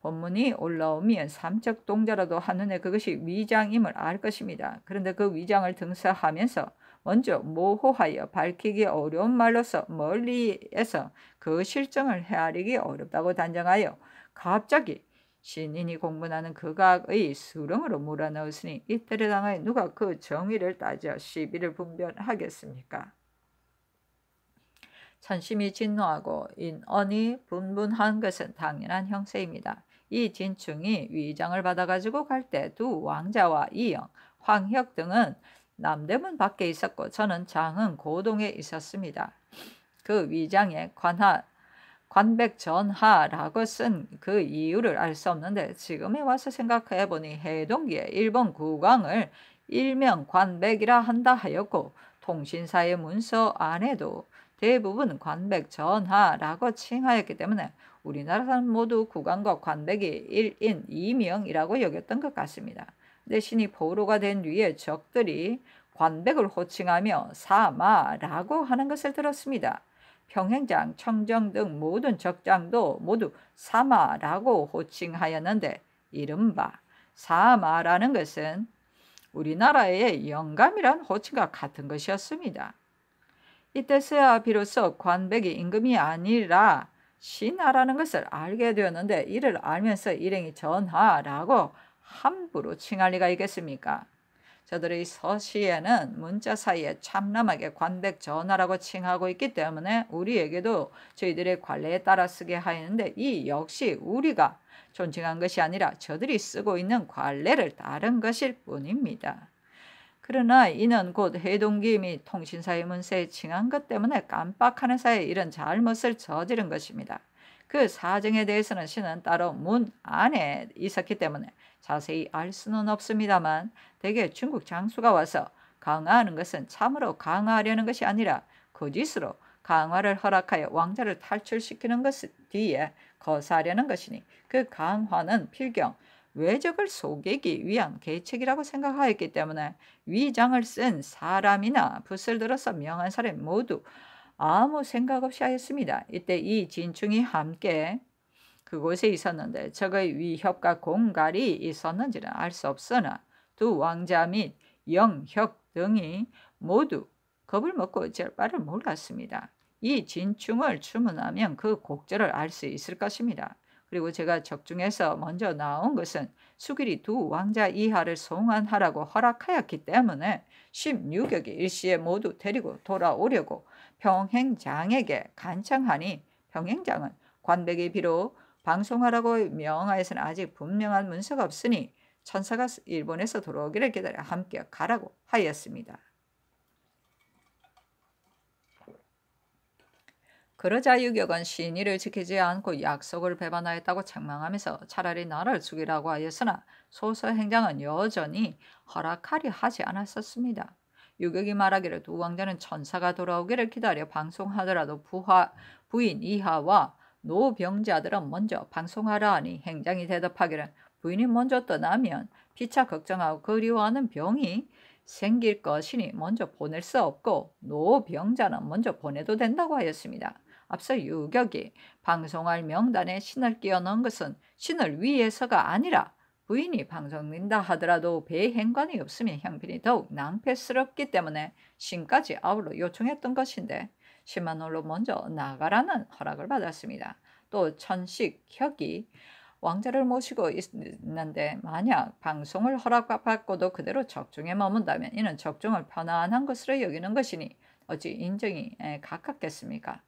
본문이 올라오면 삼척 동자라도 한눈에 그것이 위장임을 알 것입니다. 그런데 그 위장을 등서하면서 먼저 모호하여 밝히기 어려운 말로서 멀리에서 그 실정을 헤아리기 어렵다고 단정하여 갑자기 신인이 공분하는 극악의 수렁으로 몰아넣었으니 이때를 당하여 누가 그 정의를 따져 시비를 분별하겠습니까? 천심이 진노하고 인언이 분분한 것은 당연한 형세입니다. 이 진충이 위장을 받아가지고 갈 때 두 왕자와 이영, 황혁 등은 남대문 밖에 있었고 저는 장흥 고동에 있었습니다. 그 위장에 관백전하라고 쓴 그 이유를 알 수 없는데 지금에 와서 생각해보니 해동기에 일본 국왕을 일명 관백이라 한다 하였고 통신사의 문서 안에도 대부분 관백전하라고 칭하였기 때문에 우리나라 사람 모두 국왕과 관백이 1인 2명이라고 여겼던 것 같습니다. 대신이 포로가 된 뒤에 적들이 관백을 호칭하며 사마라고 하는 것을 들었습니다. 평행장, 청정 등 모든 적장도 모두 사마라고 호칭하였는데 이른바 사마라는 것은 우리나라의 영감이란 호칭과 같은 것이었습니다. 이때서야 비로소 관백이 임금이 아니라 신하라는 것을 알게 되었는데 이를 알면서 일행이 전하라고 함부로 칭할 리가 있겠습니까? 저들의 서시에는 문자 사이에 참람하게 관백 전하라고 칭하고 있기 때문에 우리에게도 저희들의 관례에 따라 쓰게 하였는데 이 역시 우리가 존칭한 것이 아니라 저들이 쓰고 있는 관례를 따른 것일 뿐입니다. 그러나 이는 곧 해동기 및 통신사의 문서에 칭한 것 때문에 깜빡하는 사이에 이런 잘못을 저지른 것입니다. 그 사정에 대해서는 신은 따로 문 안에 있었기 때문에 자세히 알 수는 없습니다만 대개 중국 장수가 와서 강화하는 것은 참으로 강화하려는 것이 아니라 거짓으로 강화를 허락하여 왕자를 탈출시키는 것 뒤에 거사하려는 것이니 그 강화는 필경 외적을 속이기 위한 계책이라고 생각하였기 때문에 위장을 쓴 사람이나 붓을 들어서 명한 사람 모두 아무 생각 없이 하였습니다. 이때 이 진충이 함께 그곳에 있었는데 적의 위협과 공갈이 있었는지는 알 수 없으나 두 왕자 및 영혁 등이 모두 겁을 먹고 어찌할 바를 몰랐습니다. 이 진충을 추문하면 그 곡절을 알 수 있을 것입니다. 그리고 제가 적중해서 먼저 나온 것은 수길이 두 왕자 이하를 송환하라고 허락하였기 때문에 16격이 일시에 모두 데리고 돌아오려고 평행장에게 간청하니 평행장은 관백이 비록 방송하라고 명하여서는 아직 분명한 문서가 없으니 천사가 일본에서 돌아오기를 기다려 함께 가라고 하였습니다. 그러자 유격은 신의를 지키지 않고 약속을 배반하였다고 책망하면서 차라리 나를 죽이라고 하였으나 소서행장은 여전히 허락하려 하지 않았었습니다. 유격이 말하기를 두 왕자는 천사가 돌아오기를 기다려 방송하더라도 부인 이하와 노병자들은 먼저 방송하라 하니 행장이 대답하기를 부인이 먼저 떠나면 피차 걱정하고 그리워하는 병이 생길 것이니 먼저 보낼 수 없고 노병자는 먼저 보내도 된다고 하였습니다. 앞서 유격이 방송할 명단에 신을 끼워 넣은 것은 신을 위해서가 아니라 부인이 방송된다 하더라도 배행관이 없으면 형편이 더욱 낭패스럽기 때문에 신까지 아울러 요청했던 것인데 신만홀로 먼저 나가라는 허락을 받았습니다. 또 천식혁이 왕자를 모시고 있는데 만약 방송을 허락받고도 그대로 적중에 머문다면 이는 적중을 편안한 것으로 여기는 것이니 어찌 인정이 가깝겠습니까?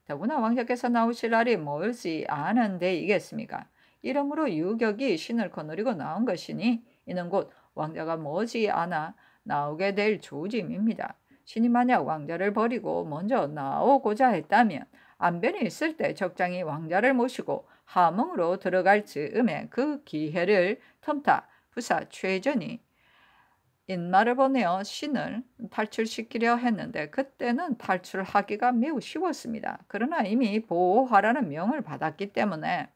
더구나 왕자께서 나오실 날이 멀지 않은 데이겠습니까? 이러므로 유격이 신을 거느리고 나온 것이니 이는 곧 왕자가 머지않아 나오게 될 조짐입니다. 신이 만약 왕자를 버리고 먼저 나오고자 했다면 안변이 있을 때 적장이 왕자를 모시고 함흥으로 들어갈 즈음에 그 기회를 틈타 부사 최전이 인마를 보내어 신을 탈출시키려 했는데 그때는 탈출하기가 매우 쉬웠습니다. 그러나 이미 보호하라는 명을 받았기 때문에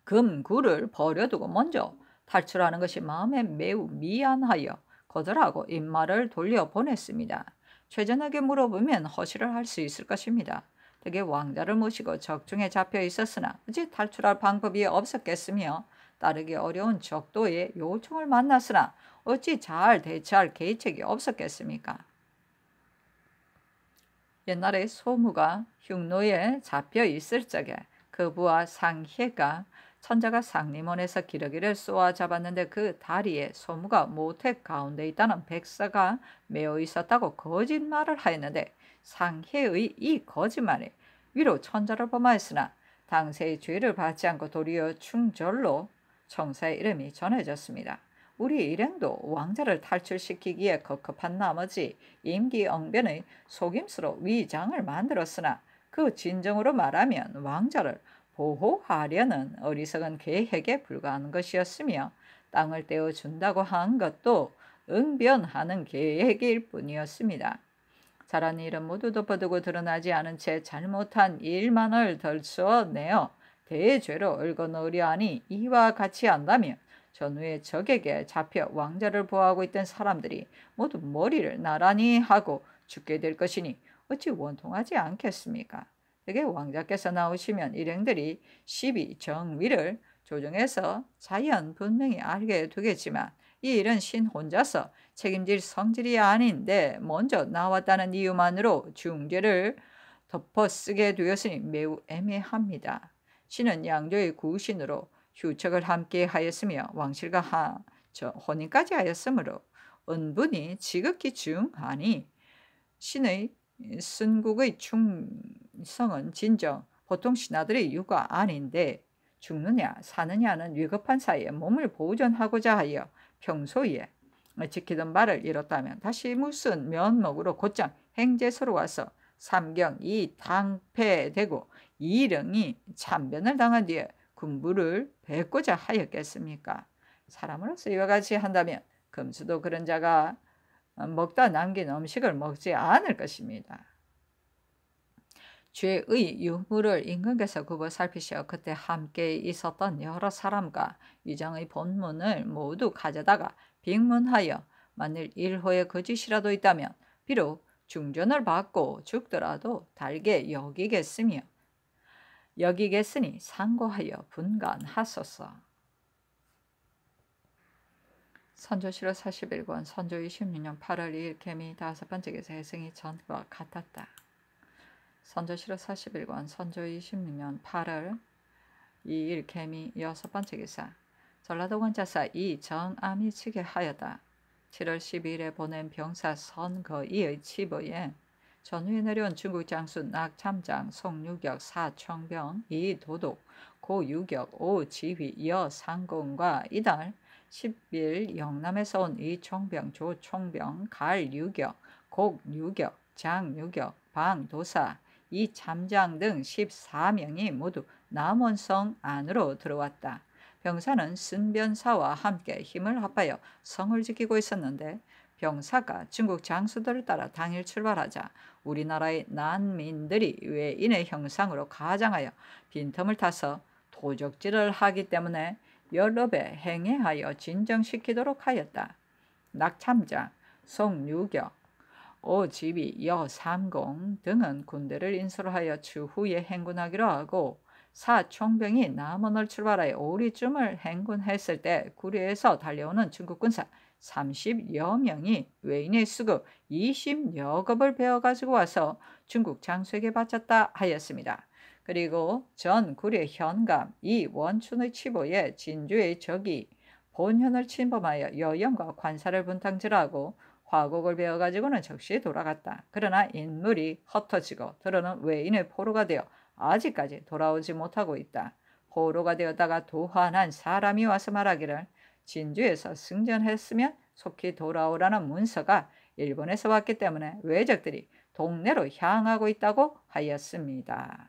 금구를 버려두고 먼저 탈출하는 것이 마음에 매우 미안하여 거절하고 인마를 돌려보냈습니다. 최전에게 물어보면 허실을 할 수 있을 것입니다. 대개 왕자를 모시고 적중에 잡혀 있었으나 어찌 탈출할 방법이 없었겠으며 따르기 어려운 적도의 요청을 만났으나 어찌 잘 대처할 계책이 없었겠습니까? 옛날에 소무가 흉노에 잡혀 있을 적에 그 부하 상혜가 천자가 상림원에서 기러기를 쏘아 잡았는데 그 다리에 소무가 모택 가운데 있다는 백사가 매어 있었다고 거짓말을 하였는데 상혜의 이 거짓말에 위로 천자를 범하였으나 당세의 죄를 받지 않고 도리어 충절로 청사의 이름이 전해졌습니다. 우리 일행도 왕자를 탈출시키기에 급급한 나머지 임기응변의 속임수로 위장을 만들었으나 그 진정으로 말하면 왕자를 보호하려는 어리석은 계획에 불과한 것이었으며 땅을 떼어준다고 한 것도 응변하는 계획일 뿐이었습니다. 잘한 일은 모두 덮어두고 드러나지 않은 채 잘못한 일만을 덜수어내어 대죄로 얽어넣으려 하니 이와 같이 한다면 전후에 적에게 잡혀 왕자를 보호하고 있던 사람들이 모두 머리를 나란히 하고 죽게 될 것이니 어찌 원통하지 않겠습니까? 되게 왕자께서 나오시면 일행들이 시비 정위를 조정해서 자연 분명히 알게 되겠지만 이 일은 신 혼자서 책임질 성질이 아닌데 먼저 나왔다는 이유만으로 중죄를 덮어쓰게 되었으니 매우 애매합니다. 신은 양조의 구신으로 휴척을 함께 하였으며 왕실과 혼인까지 하였으므로 은분이 지극히 중하니 신의 순국의 충성은 진정 보통 신하들의 유가 아닌데 죽느냐 사느냐는 위급한 사이에 몸을 보존하고자 하여 평소에 지키던 바를 잃었다면 다시 무슨 면목으로 곧장 행제소로 와서 삼경 이 당패되고 이령이 참변을 당한 뒤에 군부를 뵙고자 하였겠습니까? 사람으로서 이와 같이 한다면 금수도 그런 자가 먹다 남긴 음식을 먹지 않을 것입니다. 죄의 유무를 임금께서 굽어 살피시어 그때 함께 있었던 여러 사람과 위장의 본문을 모두 가져다가 빅문하여 만일 일호의 거짓이라도 있다면 비록 중전을 받고 죽더라도 달게 여기겠으니 상고하여 분간하소서. 선조실록 41권 선조 26년 8월 2일 개미 5번째 기사 해승이 전과 같았다. 선조실록 41권 선조 26년 8월 2일 개미 6번째 기사 전라도 원자사 이정암이 치게 하였다. 7월 12일에 보낸 병사 선거이의 치부에 전후에 내려온 중국 장수 낙참장 송유격 사청병 이도독 고유격 오지휘 여상공과 이달 10일 영남에서 온 이총병 조총병 갈유격 곡유격 장유격 방도사 이참장 등 14명이 모두 남원성 안으로 들어왔다. 병사는 승변사와 함께 힘을 합하여 성을 지키고 있었는데 병사가 중국 장수들을 따라 당일 출발하자 우리나라의 난민들이 외인의 형상으로 가장하여 빈틈을 타서 도적질을 하기 때문에 여러 배 행해하여 진정시키도록 하였다. 낙참장, 송유격, 오지휘, 여삼공 등은 군대를 인솔하여 추후에 행군하기로 하고 사총병이 남원을 출발하여 오리쯤을 행군했을 때 구리에서 달려오는 중국 군사 30여 명이 외인의 수급 20여 겁을 베어가지고 와서 중국 장수에게 바쳤다 하였습니다. 그리고 전 구리 현감 이원춘의 치부에 진주의 적이 본현을 침범하여 여영과 관사를 분탕질하고 화곡을 베어가지고는 적시에 돌아갔다. 그러나 인물이 흩어지고 들어는 외인의 포로가 되어 아직까지 돌아오지 못하고 있다. 포로가 되었다가 도환한 사람이 와서 말하기를 진주에서 승전했으면 속히 돌아오라는 문서가 일본에서 왔기 때문에 외적들이 동네로 향하고 있다고 하였습니다.